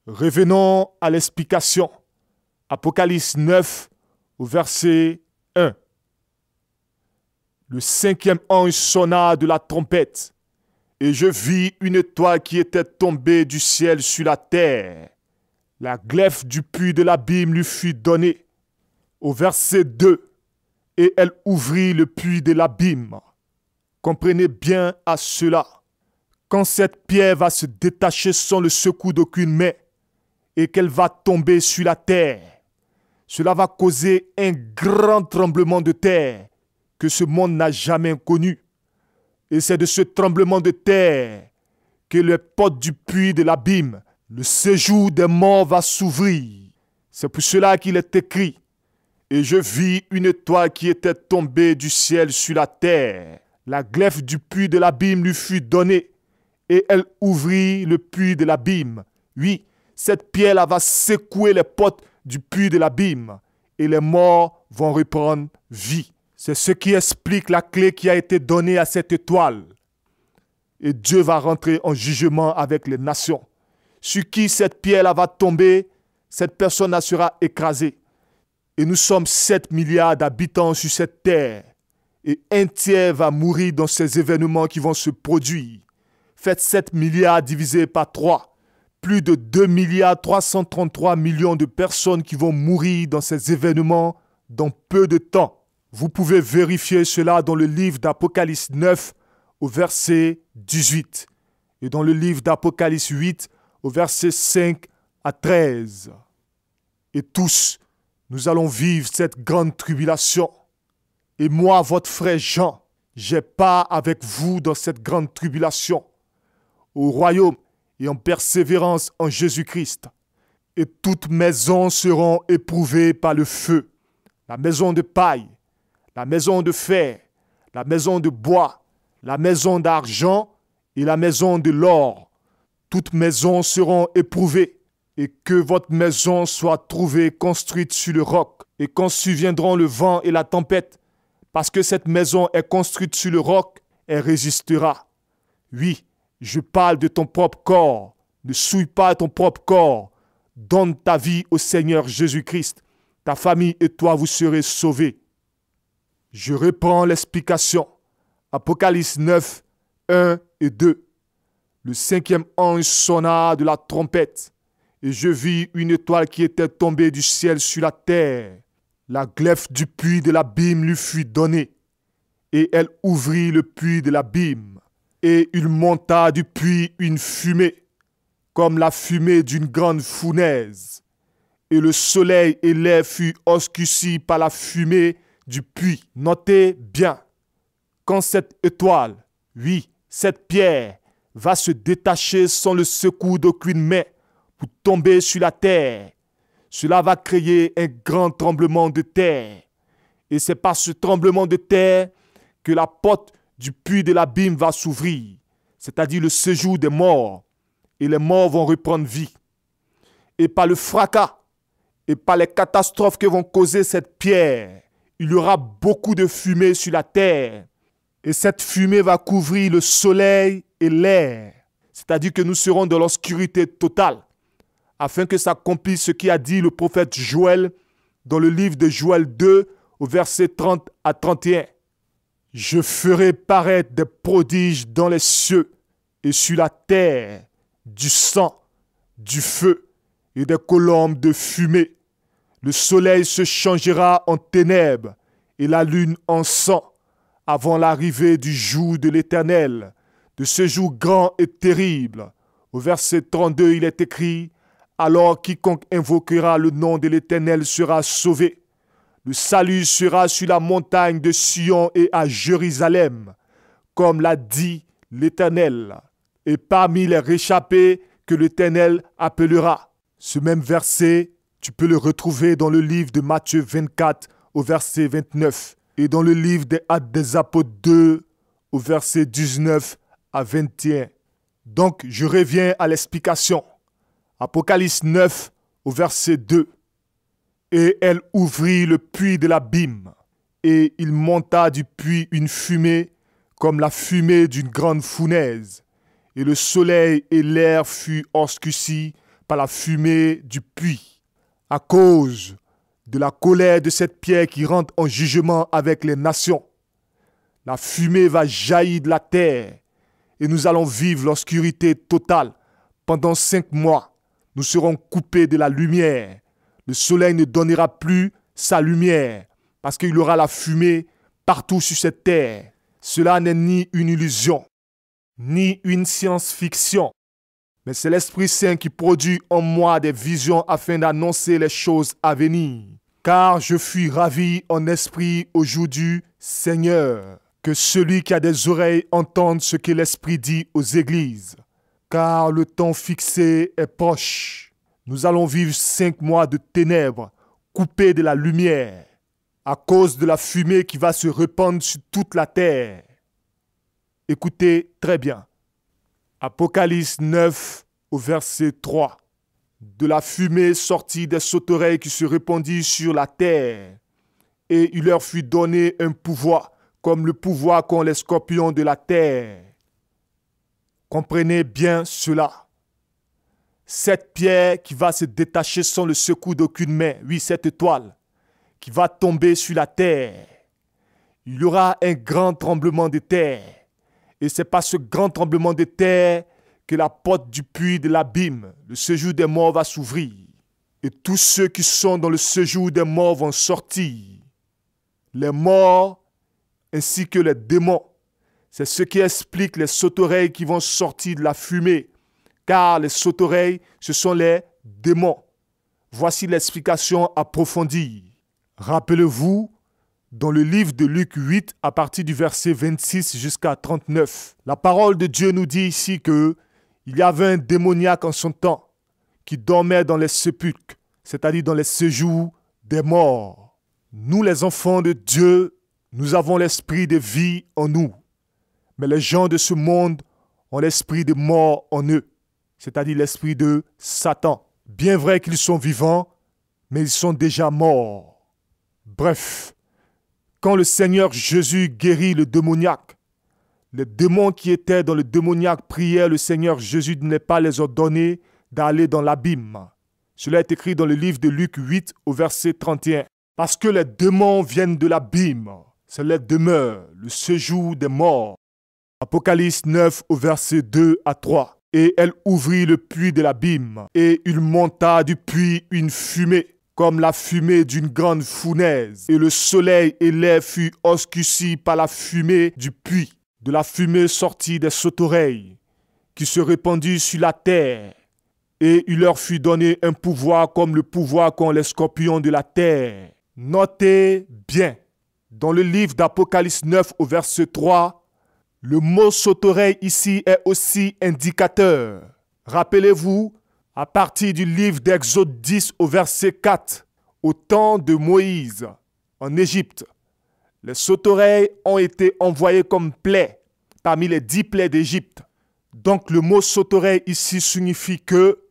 Revenons à l'explication. Apocalypse 9 au verset 1. Le cinquième ange sonna de la trompette, et je vis une étoile qui était tombée du ciel sur la terre. La glaive du puits de l'abîme lui fut donnée. Au verset 2, et elle ouvrit le puits de l'abîme. Comprenez bien à cela. Quand cette pierre va se détacher sans le secours d'aucune main et qu'elle va tomber sur la terre, cela va causer un grand tremblement de terre que ce monde n'a jamais connu. Et c'est de ce tremblement de terre que les portes du puits de l'abîme, le séjour des morts va s'ouvrir. C'est pour cela qu'il est écrit, « Et je vis une étoile qui était tombée du ciel sur la terre. La glaive du puits de l'abîme lui fut donnée, et elle ouvrit le puits de l'abîme. » Oui, cette pierre-là va secouer les portes du puits de l'abîme, et les morts vont reprendre vie. C'est ce qui explique la clé qui a été donnée à cette étoile. Et Dieu va rentrer en jugement avec les nations. Sur qui cette pierre-là va tomber, cette personne-là sera écrasée. Et nous sommes 7 milliards d'habitants sur cette terre. Et un tiers va mourir dans ces événements qui vont se produire. Faites 7 milliards divisé par 3. Plus de 2 milliards 333 millions de personnes qui vont mourir dans ces événements dans peu de temps. Vous pouvez vérifier cela dans le livre d'Apocalypse 9 au verset 18 et dans le livre d'Apocalypse 8 au verset 5 à 13. Et tous, nous allons vivre cette grande tribulation. Et moi, votre frère Jean, j'ai part avec vous dans cette grande tribulation, au royaume et en persévérance en Jésus-Christ. Et toutes maisons seront éprouvées par le feu. La maison de paille, la maison de fer, la maison de bois, la maison d'argent et la maison de l'or. Toutes maisons seront éprouvées, et que votre maison soit trouvée construite sur le roc. Et quand surviendront le vent et la tempête, parce que cette maison est construite sur le roc, elle résistera. Oui, je parle de ton propre corps. Ne souille pas ton propre corps. Donne ta vie au Seigneur Jésus-Christ. Ta famille et toi, vous serez sauvés. Je reprends l'explication. Apocalypse 9, 1 et 2. Le cinquième ange sonna de la trompette, et je vis une étoile qui était tombée du ciel sur la terre. La glaive du puits de l'abîme lui fut donnée, et elle ouvrit le puits de l'abîme. Et il monta du puits une fumée, comme la fumée d'une grande fournaise. Et le soleil et l'air furent obscurcis par la fumée du puits. Notez bien, quand cette étoile, oui, cette pierre, va se détacher sans le secours d'aucune main pour tomber sur la terre, cela va créer un grand tremblement de terre. Et c'est par ce tremblement de terre que la porte du puits de l'abîme va s'ouvrir, c'est-à-dire le séjour des morts, et les morts vont reprendre vie. Et par le fracas et par les catastrophes que vont causer cette pierre, il y aura beaucoup de fumée sur la terre. Et cette fumée va couvrir le soleil et l'air, c'est-à-dire que nous serons dans l'obscurité totale, afin que s'accomplisse ce qu'a dit le prophète Joël dans le livre de Joël 2, au verset 30 à 31. Je ferai paraître des prodiges dans les cieux et sur la terre, du sang, du feu et des colombes de fumée. Le soleil se changera en ténèbres et la lune en sang avant l'arrivée du jour de l'Éternel, de ce jour grand et terrible. Au verset 32, il est écrit « Alors quiconque invoquera le nom de l'Éternel sera sauvé. Le salut sera sur la montagne de Sion et à Jérusalem, comme l'a dit l'Éternel, et parmi les réchappés que l'Éternel appellera. » Ce même verset, tu peux le retrouver dans le livre de Matthieu 24 au verset 29 et dans le livre des Actes des Apôtres 2 au verset 19 à 21. Donc, je reviens à l'explication. Apocalypse 9 au verset 2. Et elle ouvrit le puits de l'abîme, et il monta du puits une fumée comme la fumée d'une grande fournaise, et le soleil et l'air furent obscurcis par la fumée du puits, à cause de la colère de cette pierre qui rentre en jugement avec les nations. La fumée va jaillir de la terre, et nous allons vivre l'obscurité totale. Pendant 5 mois, nous serons coupés de la lumière. Le soleil ne donnera plus sa lumière parce qu'il y aura la fumée partout sur cette terre. Cela n'est ni une illusion, ni une science-fiction, mais c'est l'Esprit Saint qui produit en moi des visions afin d'annoncer les choses à venir. Car je suis ravi en esprit au jour du Seigneur. Que celui qui a des oreilles entende ce que l'Esprit dit aux églises. Car le temps fixé est proche. Nous allons vivre 5 mois de ténèbres, coupés de la lumière, à cause de la fumée qui va se répandre sur toute la terre. Écoutez très bien. Apocalypse 9 au verset 3. De la fumée sortit des sauterelles qui se répandit sur la terre, et il leur fut donné un pouvoir, comme le pouvoir qu'ont les scorpions de la terre. Comprenez bien cela. Cette pierre qui va se détacher sans le secours d'aucune main, oui, cette étoile, qui va tomber sur la terre. Il y aura un grand tremblement de terre. Et c'est par ce grand tremblement de terre que la porte du puits de l'abîme, le séjour des morts, va s'ouvrir. Et tous ceux qui sont dans le séjour des morts vont sortir. Les morts ainsi que les démons. C'est ce qui explique les sauterelles qui vont sortir de la fumée. Car les sauterelles, ce sont les démons. Voici l'explication approfondie. Rappelez-vous, dans le livre de Luc 8, à partir du verset 26 jusqu'à 39, la parole de Dieu nous dit ici que il y avait un démoniaque en son temps qui dormait dans les sépulcres, c'est-à-dire dans les séjours des morts. Nous, les enfants de Dieu, nous avons l'esprit de vie en nous. Mais les gens de ce monde ont l'esprit de mort en eux, c'est-à-dire l'esprit de Satan. Bien vrai qu'ils sont vivants, mais ils sont déjà morts. Bref, quand le Seigneur Jésus guérit le démoniaque, les démons qui étaient dans le démoniaque prièrent le Seigneur Jésus de ne pas les ordonner d'aller dans l'abîme. Cela est écrit dans le livre de Luc 8 au verset 31. Parce que les démons viennent de l'abîme, c'est la demeure, le séjour des morts. Apocalypse 9 au verset 2 à 3. Et elle ouvrit le puits de l'abîme, et il monta du puits une fumée, comme la fumée d'une grande fournaise. Et le soleil et l'air furent obscurcis par la fumée du puits. De la fumée sortit des sauterelles, qui se répandit sur la terre. Et il leur fut donné un pouvoir comme le pouvoir qu'ont les scorpions de la terre. Notez bien, dans le livre d'Apocalypse 9 au verset 3, le mot sauterelle ici est aussi indicateur. Rappelez-vous, à partir du livre d'Exode 10 au verset 4, au temps de Moïse en Égypte, les sauterelles ont été envoyées comme plaies parmi les 10 plaies d'Égypte. Donc le mot sauterelle ici signifie que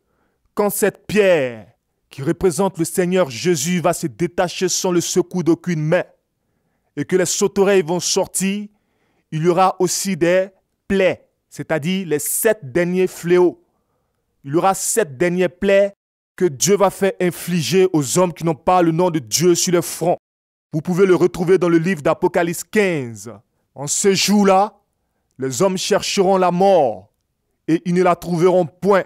quand cette pierre qui représente le Seigneur Jésus va se détacher sans le secours d'aucune main et que les sauterelles vont sortir, il y aura aussi des plaies, c'est-à-dire les 7 derniers fléaux. Il y aura 7 dernières plaies que Dieu va faire infliger aux hommes qui n'ont pas le nom de Dieu sur le front. Vous pouvez le retrouver dans le livre d'Apocalypse 15, En ce jour-là, les hommes chercheront la mort et ils ne la trouveront point.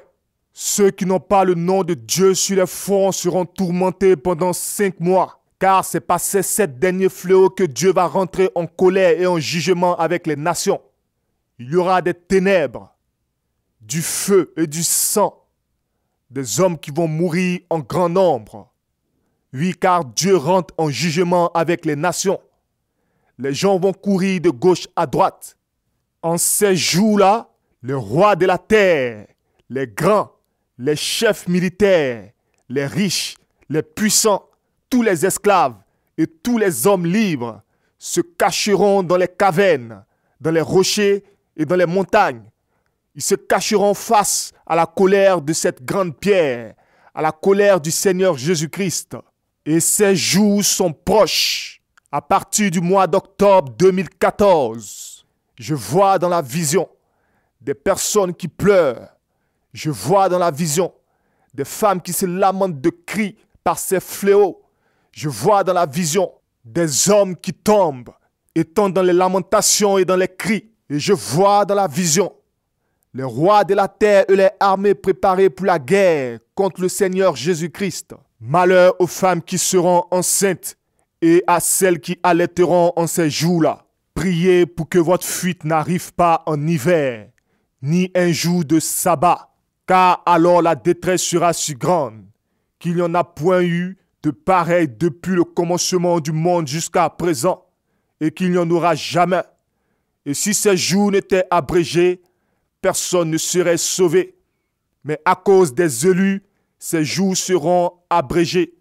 Ceux qui n'ont pas le nom de Dieu sur les fronts seront tourmentés pendant 5 mois. Car c'est par ces 7 derniers fléaux que Dieu va rentrer en colère et en jugement avec les nations. Il y aura des ténèbres, du feu et du sang, des hommes qui vont mourir en grand nombre. Oui, car Dieu rentre en jugement avec les nations. Les gens vont courir de gauche à droite. En ces jours-là, les rois de la terre, les grands, les chefs militaires, les riches, les puissants, tous les esclaves et tous les hommes libres se cacheront dans les cavernes, dans les rochers et dans les montagnes. Ils se cacheront face à la colère de cette grande pierre, à la colère du Seigneur Jésus-Christ. Et ces jours sont proches. À partir du mois d'octobre 2014, je vois dans la vision des personnes qui pleurent. Je vois dans la vision des femmes qui se lamentent de cris par ces fléaux. Je vois dans la vision des hommes qui tombent, étant dans les lamentations et dans les cris. Et je vois dans la vision les rois de la terre et les armées préparées pour la guerre contre le Seigneur Jésus-Christ. Malheur aux femmes qui seront enceintes et à celles qui allaiteront en ces jours-là. Priez pour que votre fuite n'arrive pas en hiver, ni un jour de sabbat, car alors la détresse sera si grande qu'il n'y en a point eu de pareil depuis le commencement du monde jusqu'à présent, et qu'il n'y en aura jamais. Et si ces jours n'étaient abrégés, personne ne serait sauvé. Mais à cause des élus, ces jours seront abrégés.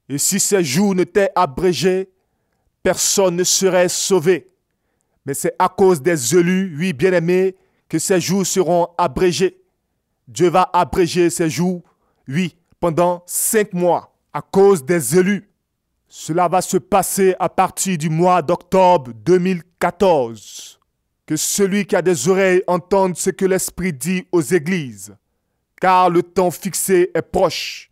Et si ces jours n'étaient abrégés, personne ne serait sauvé. Mais c'est à cause des élus, oui bien-aimés, que ces jours seront abrégés. Dieu va abréger ces jours, oui, pendant 5 mois, à cause des élus. Cela va se passer à partir du mois d'octobre 2014. Que celui qui a des oreilles entende ce que l'Esprit dit aux églises, car le temps fixé est proche.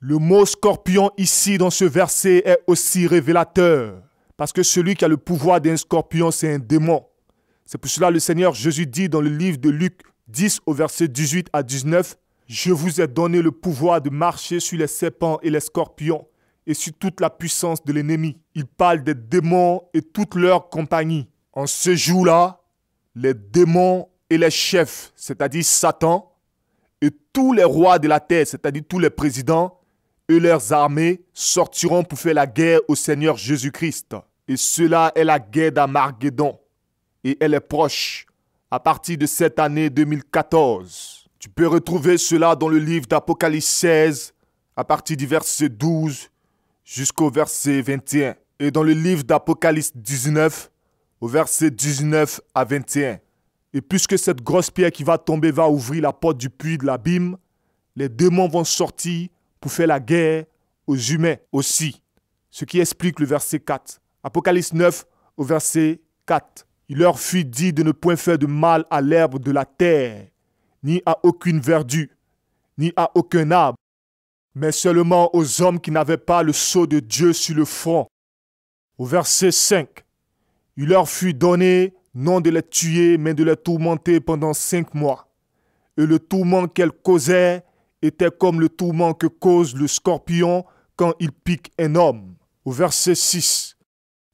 Le mot scorpion ici dans ce verset est aussi révélateur, parce que celui qui a le pouvoir d'un scorpion, c'est un démon. C'est pour cela que le Seigneur Jésus dit dans le livre de Luc 10 au verset 18 à 19, « Je vous ai donné le pouvoir de marcher sur les serpents et les scorpions et sur toute la puissance de l'ennemi. » Il parle des démons et toute leur compagnie. En ce jour-là, les démons et les chefs, c'est-à-dire Satan, et tous les rois de la terre, c'est-à-dire tous les présidents, et leurs armées sortiront pour faire la guerre au Seigneur Jésus-Christ. Et cela est la guerre d'Armageddon. Et elle est proche à partir de cette année 2014. Tu peux retrouver cela dans le livre d'Apocalypse 16, à partir du verset 12 jusqu'au verset 21. Et dans le livre d'Apocalypse 19, au verset 19 à 21. Et puisque cette grosse pierre qui va tomber va ouvrir la porte du puits de l'abîme, les démons vont sortir pour faire la guerre aux humains aussi. Ce qui explique le verset 4. Apocalypse 9 au verset 4. Il leur fut dit de ne point faire de mal à l'herbe de la terre, ni à aucune verdure, ni à aucun arbre, mais seulement aux hommes qui n'avaient pas le sceau de Dieu sur le front. Au verset 5. Il leur fut donné non de les tuer, mais de les tourmenter pendant 5 mois. Et le tourment qu'elles causaient était comme le tourment que cause le scorpion quand il pique un homme. Au verset 6.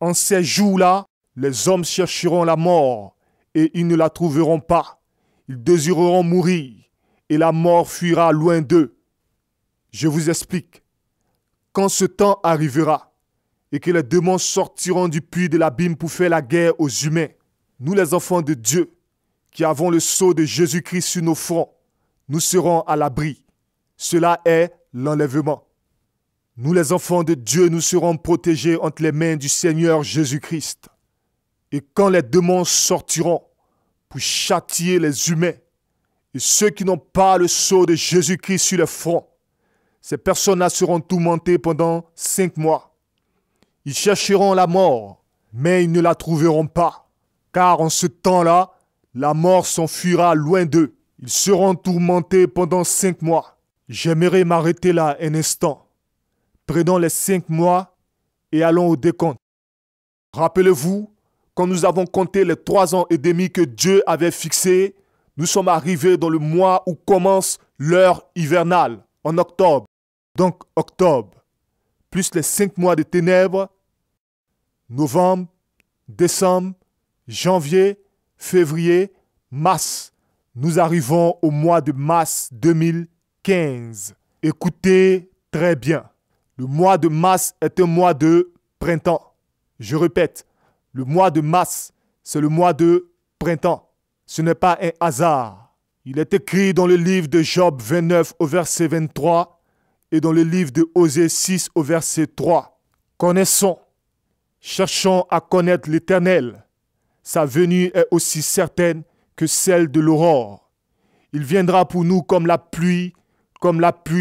En ces jours-là, les hommes chercheront la mort, et ils ne la trouveront pas. Ils désireront mourir, et la mort fuira loin d'eux. Je vous explique. Quand ce temps arrivera, et que les démons sortiront du puits de l'abîme pour faire la guerre aux humains, nous les enfants de Dieu, qui avons le sceau de Jésus-Christ sur nos fronts, nous serons à l'abri. Cela est l'enlèvement. Nous les enfants de Dieu, nous serons protégés entre les mains du Seigneur Jésus-Christ. Et quand les démons sortiront pour châtier les humains, et ceux qui n'ont pas le sceau de Jésus-Christ sur le front, ces personnes-là seront tourmentées pendant 5 mois. Ils chercheront la mort, mais ils ne la trouveront pas, car en ce temps-là, la mort s'enfuira loin d'eux. Ils seront tourmentés pendant 5 mois. J'aimerais m'arrêter là un instant. Prenons les 5 mois et allons au décompte. Rappelez-vous quand nous avons compté les 3 ans et demi que Dieu avait fixés, nous sommes arrivés dans le mois où commence l'heure hivernale, en octobre. Donc octobre, plus les 5 mois de ténèbres, novembre, décembre, janvier, février, mars. Nous arrivons au mois de mars 2015. Écoutez très bien. Le mois de mars est un mois de printemps. Je répète, le mois de mars, c'est le mois de printemps. Ce n'est pas un hasard. Il est écrit dans le livre de Job 29 au verset 23 et dans le livre de Osée 6 au verset 3. Connaissons, cherchons à connaître l'Éternel. Sa venue est aussi certaine que celle de l'aurore. Il viendra pour nous comme la pluie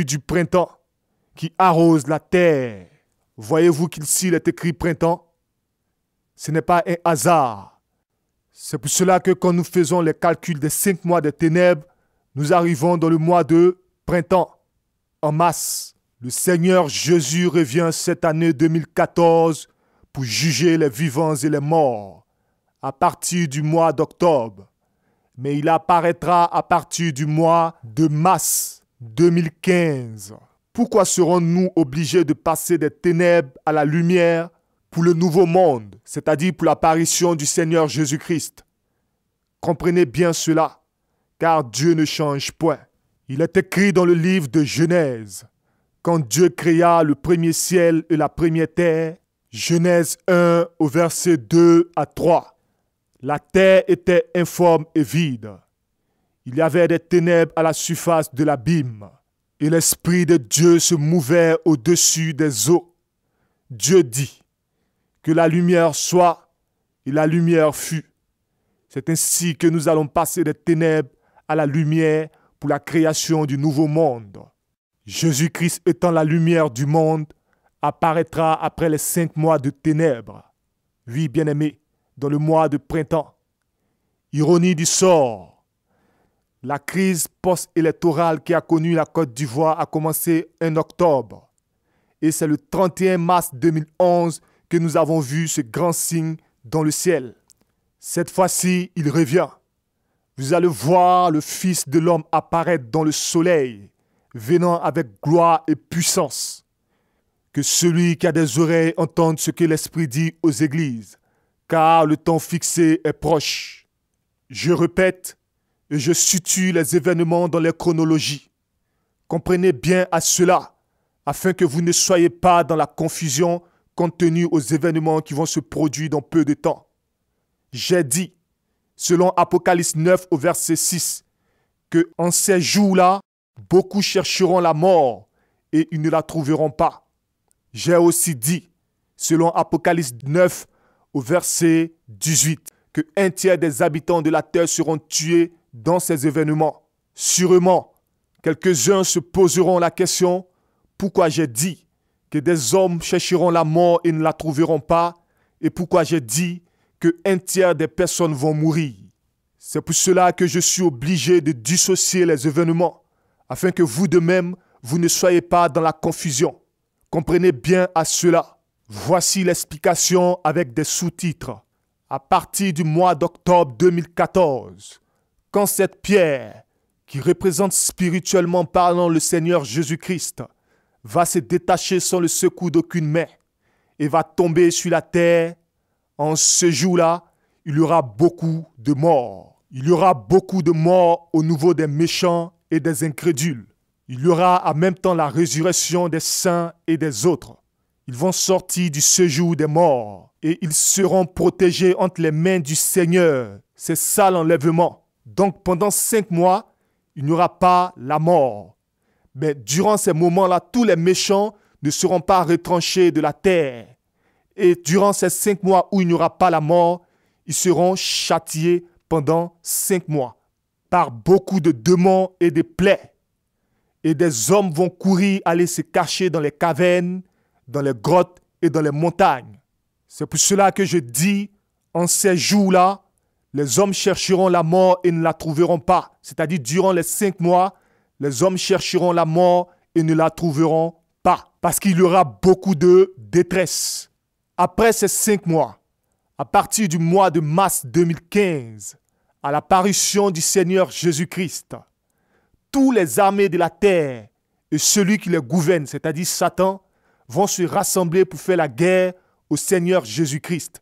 du printemps, qui arrose la terre. Voyez-vous qu'ici il est écrit printemps? Ce n'est pas un hasard. C'est pour cela que quand nous faisons les calculs des 5 mois de ténèbres, nous arrivons dans le mois de printemps. En mars, le Seigneur Jésus revient cette année 2014 pour juger les vivants et les morts à partir du mois d'octobre. Mais il apparaîtra à partir du mois de mars 2015. Pourquoi serons-nous obligés de passer des ténèbres à la lumière pour le nouveau monde, c'est-à-dire pour l'apparition du Seigneur Jésus-Christ? Comprenez bien cela, car Dieu ne change point. Il est écrit dans le livre de Genèse, quand Dieu créa le premier ciel et la première terre, Genèse 1 au verset 2 à 3. La terre était informe et vide. Il y avait des ténèbres à la surface de l'abîme, et l'Esprit de Dieu se mouvait au-dessus des eaux. Dieu dit que la lumière soit, et la lumière fut. C'est ainsi que nous allons passer des ténèbres à la lumière pour la création du nouveau monde. Jésus-Christ étant la lumière du monde, apparaîtra après les 5 mois de ténèbres. Oui, bien-aimés, dans le mois de printemps. Ironie du sort. La crise post-électorale qui a connu la Côte d'Ivoire a commencé en octobre. Et c'est le 31 mars 2011 que nous avons vu ce grand signe dans le ciel. Cette fois-ci, il revient. Vous allez voir le Fils de l'homme apparaître dans le soleil, venant avec gloire et puissance. Que celui qui a des oreilles entende ce que l'Esprit dit aux églises, car le temps fixé est proche. Je répète et je situe les événements dans les chronologies. Comprenez bien à cela, afin que vous ne soyez pas dans la confusion compte tenu aux événements qui vont se produire dans peu de temps. J'ai dit, selon Apocalypse 9 au verset 6, que en ces jours-là, beaucoup chercheront la mort et ils ne la trouveront pas. J'ai aussi dit, selon Apocalypse 9 au verset 18, que 1/3 des habitants de la terre seront tués dans ces événements. Sûrement, quelques-uns se poseront la question, pourquoi j'ai dit que des hommes chercheront la mort et ne la trouveront pas, et pourquoi j'ai dit que 1/3 des personnes vont mourir. C'est pour cela que je suis obligé de dissocier les événements, afin que vous de même, vous ne soyez pas dans la confusion. Comprenez bien à cela. Voici l'explication avec des sous-titres. À partir du mois d'octobre 2014, quand cette pierre, qui représente spirituellement parlant le Seigneur Jésus-Christ, va se détacher sans le secours d'aucune main et va tomber sur la terre, en ce jour-là, il y aura beaucoup de morts. Il y aura beaucoup de morts au niveau des méchants et des incrédules. Il y aura en même temps la résurrection des saints et des autres. Ils vont sortir du séjour des morts et ils seront protégés entre les mains du Seigneur. C'est ça l'enlèvement. Donc pendant 5 mois, il n'y aura pas la mort. Mais durant ces moments-là, tous les méchants ne seront pas retranchés de la terre. Et durant ces 5 mois où il n'y aura pas la mort, ils seront châtiés pendant 5 mois par beaucoup de démons et de plaies. Et des hommes vont courir aller se cacher dans les cavernes, dans les grottes et dans les montagnes. C'est pour cela que je dis, en ces jours-là, les hommes chercheront la mort et ne la trouveront pas. C'est-à-dire, durant les 5 mois, les hommes chercheront la mort et ne la trouveront pas. Parce qu'il y aura beaucoup de détresse. Après ces 5 mois, à partir du mois de mars 2015, à l'apparition du Seigneur Jésus-Christ, tous les armées de la terre et celui qui les gouverne, c'est-à-dire Satan, vont se rassembler pour faire la guerre au Seigneur Jésus-Christ.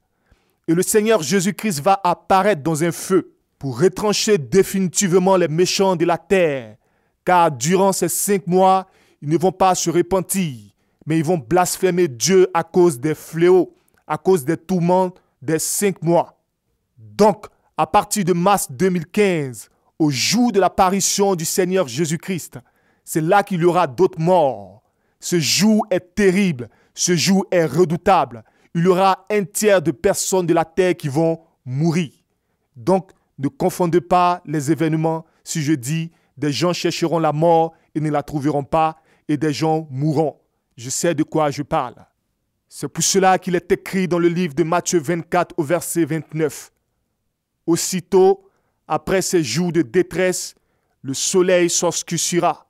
Et le Seigneur Jésus-Christ va apparaître dans un feu pour retrancher définitivement les méchants de la terre, car durant ces 5 mois, ils ne vont pas se repentir, mais ils vont blasphémer Dieu à cause des fléaux, à cause des tourments des 5 mois. Donc, à partir de mars 2015, au jour de l'apparition du Seigneur Jésus-Christ, c'est là qu'il y aura d'autres morts. Ce jour est terrible, ce jour est redoutable. Il y aura un tiers de personnes de la terre qui vont mourir. Donc, ne confondez pas les événements si je dis des gens chercheront la mort et ne la trouveront pas et des gens mourront. Je sais de quoi je parle. C'est pour cela qu'il est écrit dans le livre de Matthieu 24 au verset 29. Aussitôt, après ces jours de détresse, le soleil s'obscurcira,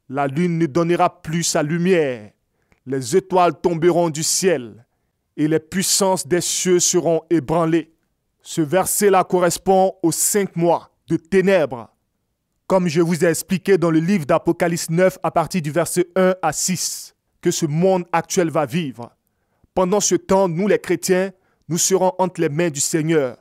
la lune ne donnera plus sa lumière, les étoiles tomberont du ciel et les puissances des cieux seront ébranlées. Ce verset-là correspond aux 5 mois de ténèbres, comme je vous ai expliqué dans le livre d'Apocalypse 9 à partir du verset 1 à 6, que ce monde actuel va vivre. Pendant ce temps, nous les chrétiens, nous serons entre les mains du Seigneur,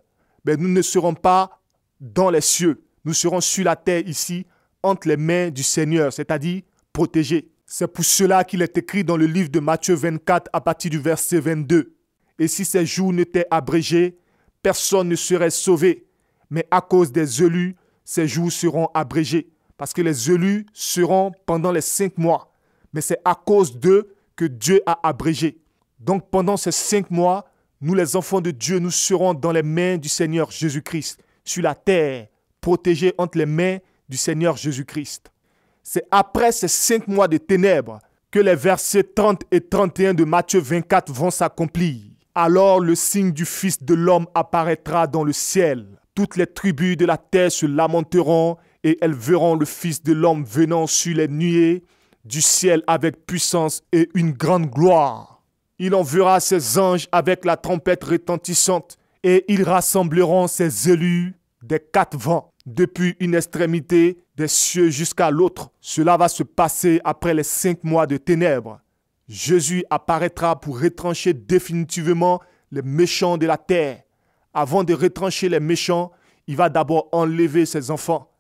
mais nous ne serons pas dans les cieux. Nous serons sur la terre ici, entre les mains du Seigneur, c'est-à-dire protégés. C'est pour cela qu'il est écrit dans le livre de Matthieu 24 à partir du verset 22. Et si ces jours n'étaient abrégés, personne ne serait sauvé. Mais à cause des élus, ces jours seront abrégés. Parce que les élus seront pendant les 5 mois. Mais c'est à cause d'eux que Dieu a abrégé. Donc pendant ces 5 mois, nous les enfants de Dieu, nous serons dans les mains du Seigneur Jésus-Christ, sur la terre, protégés entre les mains du Seigneur Jésus-Christ. C'est après ces 5 mois de ténèbres que les versets 30 et 31 de Matthieu 24 vont s'accomplir. Alors le signe du Fils de l'homme apparaîtra dans le ciel. Toutes les tribus de la terre se lamenteront et elles verront le Fils de l'homme venant sur les nuées du ciel avec puissance et une grande gloire. Il enverra ses anges avec la trompette retentissante et ils rassembleront ses élus des 4 vents, depuis une extrémité des cieux jusqu'à l'autre. Cela va se passer après les 5 mois de ténèbres. Jésus apparaîtra pour retrancher définitivement les méchants de la terre. Avant de retrancher les méchants, il va d'abord enlever ses enfants.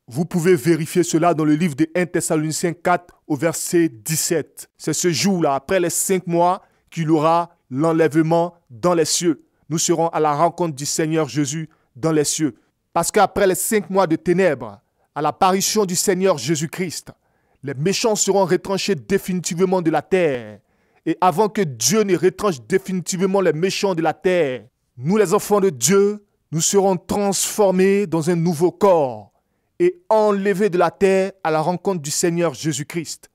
Vous pouvez vérifier cela dans le livre de 1 Thessaloniciens 4 au verset 17. C'est ce jour-là, après les 5 mois, qu'il y aura l'enlèvement dans les cieux. Nous serons à la rencontre du Seigneur Jésus dans les cieux. Parce qu'après les 5 mois de ténèbres, à l'apparition du Seigneur Jésus-Christ, les méchants seront retranchés définitivement de la terre. Et avant que Dieu ne retranche définitivement les méchants de la terre, nous les enfants de Dieu, nous serons transformés dans un nouveau corps et enlevés de la terre à la rencontre du Seigneur Jésus-Christ.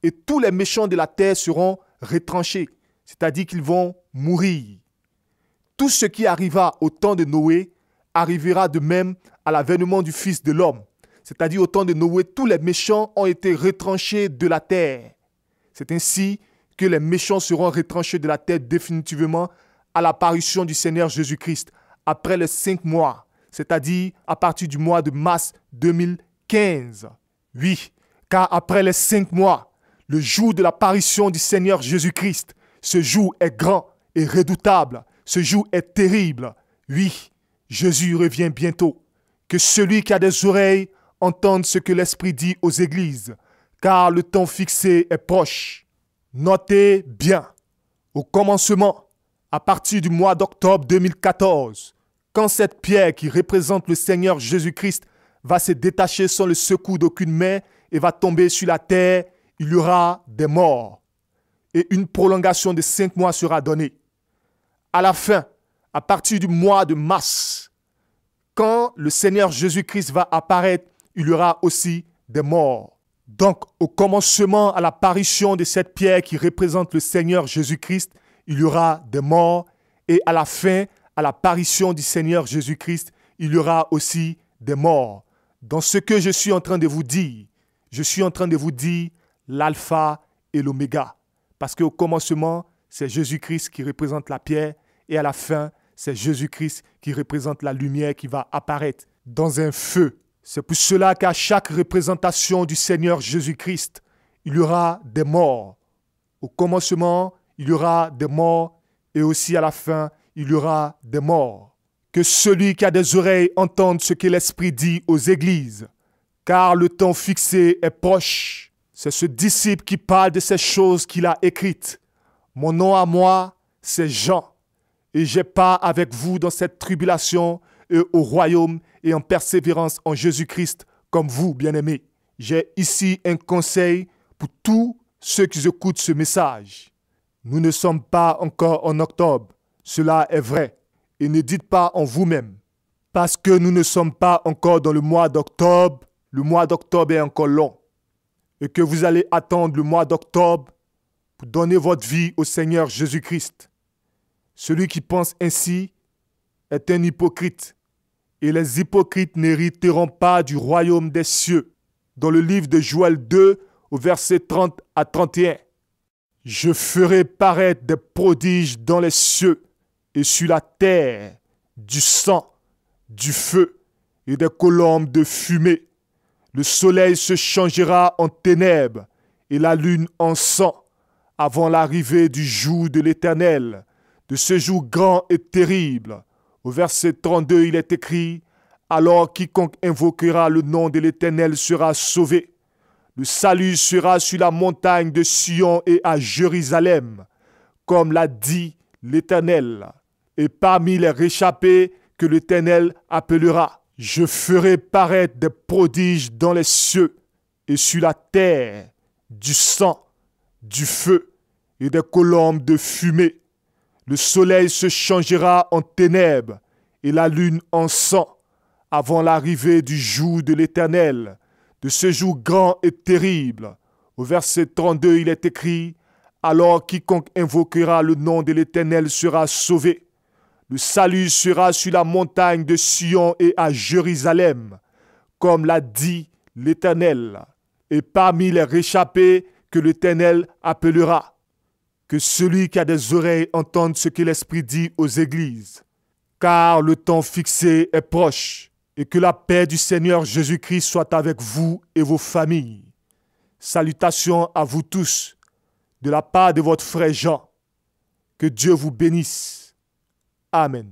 Et tous les méchants de la terre seront retranchés, c'est-à-dire qu'ils vont mourir. Tout ce qui arriva au temps de Noé arrivera de même à l'avènement du Fils de l'homme. C'est-à-dire au temps de Noé, tous les méchants ont été retranchés de la terre. C'est ainsi que les méchants seront retranchés de la terre définitivement à l'apparition du Seigneur Jésus-Christ, après les 5 mois, c'est-à-dire à partir du mois de mars 2015. Oui, car après les 5 mois, le jour de l'apparition du Seigneur Jésus-Christ, ce jour est grand et redoutable, ce jour est terrible. Oui, Jésus revient bientôt. Que celui qui a des oreilles entende ce que l'Esprit dit aux églises, car le temps fixé est proche. Notez bien, au commencement, à partir du mois d'octobre 2014, quand cette pierre qui représente le Seigneur Jésus-Christ va se détacher sans le secours d'aucune main et va tomber sur la terre, il y aura des morts. Et une prolongation de 5 mois sera donnée. À la fin, à partir du mois de mars, quand le Seigneur Jésus-Christ va apparaître, il y aura aussi des morts. Donc, au commencement, à l'apparition de cette pierre qui représente le Seigneur Jésus-Christ, il y aura des morts. Et à la fin, à l'apparition du Seigneur Jésus-Christ, il y aura aussi des morts. Dans ce que je suis en train de vous dire, je suis en train de vous dire l'alpha et l'oméga. Parce qu'au commencement, c'est Jésus-Christ qui représente la pierre et à la fin, c'est Jésus-Christ qui représente la lumière qui va apparaître dans un feu. C'est pour cela qu'à chaque représentation du Seigneur Jésus-Christ, il y aura des morts. Au commencement, il y aura des morts et aussi à la fin, il y aura des morts. Que celui qui a des oreilles entende ce que l'Esprit dit aux églises, car le temps fixé est proche. C'est ce disciple qui parle de ces choses qu'il a écrites. Mon nom à moi, c'est Jean, et j'ai part avec vous dans cette tribulation et au royaume et en persévérance en Jésus-Christ comme vous, bien-aimés. J'ai ici un conseil pour tous ceux qui écoutent ce message. Nous ne sommes pas encore en octobre, cela est vrai. Et ne dites pas en vous-même, parce que nous ne sommes pas encore dans le mois d'octobre, le mois d'octobre est encore long. Et que vous allez attendre le mois d'octobre pour donner votre vie au Seigneur Jésus-Christ. Celui qui pense ainsi est un hypocrite. Et les hypocrites n'hériteront pas du royaume des cieux. Dans le livre de Joël 2, au verset 30 à 31. Je ferai paraître des prodiges dans les cieux et sur la terre, du sang, du feu et des colombes de fumée. Le soleil se changera en ténèbres et la lune en sang avant l'arrivée du jour de l'Éternel, de ce jour grand et terrible. Au verset 32, il est écrit « Alors quiconque invoquera le nom de l'Éternel sera sauvé. Le salut sera sur la montagne de Sion et à Jérusalem, comme l'a dit l'Éternel. Et parmi les réchappés que l'Éternel appellera, je ferai paraître des prodiges dans les cieux et sur la terre, du sang, du feu et des colombes de fumée. Le soleil se changera en ténèbres et la lune en sang avant l'arrivée du jour de l'Éternel, de ce jour grand et terrible. Au verset 32, il est écrit « Alors quiconque invoquera le nom de l'Éternel sera sauvé. Le salut sera sur la montagne de Sion et à Jérusalem, comme l'a dit l'Éternel, et parmi les réchappés que l'Éternel appellera. Que celui qui a des oreilles entende ce que l'Esprit dit aux églises, car le temps fixé est proche, et que la paix du Seigneur Jésus-Christ soit avec vous et vos familles. Salutations à vous tous, de la part de votre frère Jean. Que Dieu vous bénisse. Amen.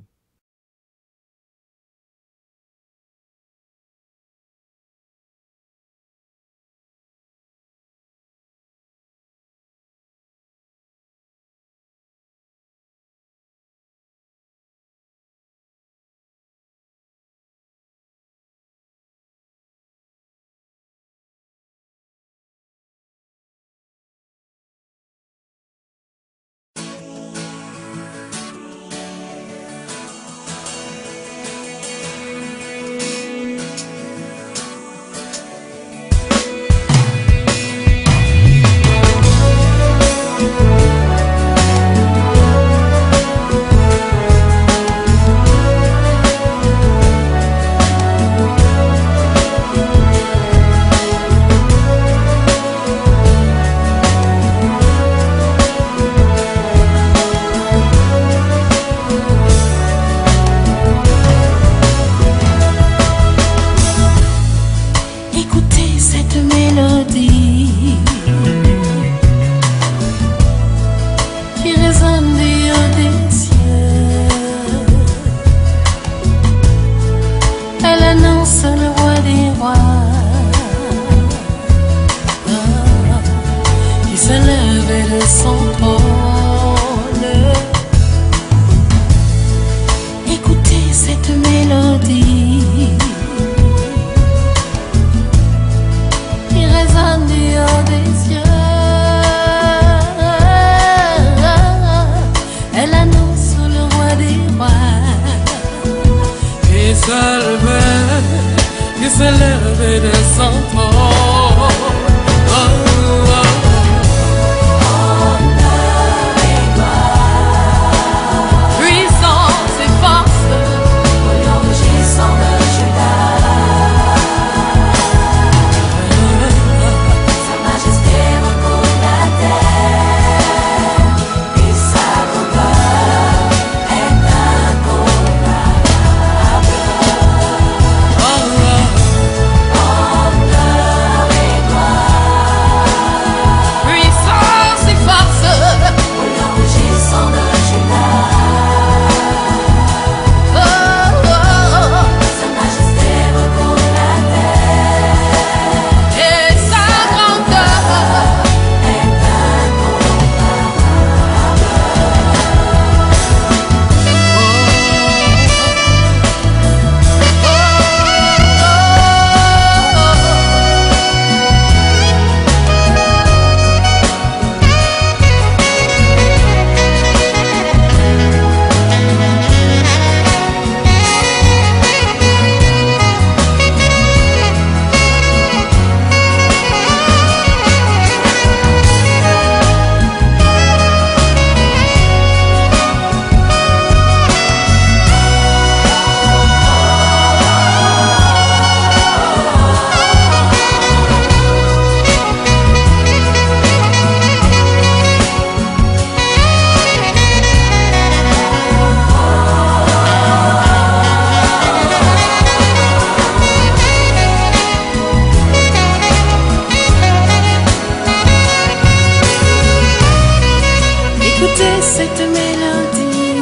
cette mélodie,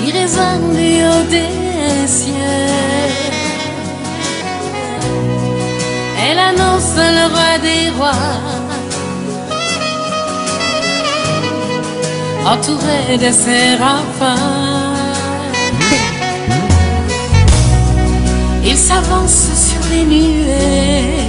il résonne du haut des cieux. Elle annonce le roi des rois, entouré de séraphins. Il s'avance sur les nuées.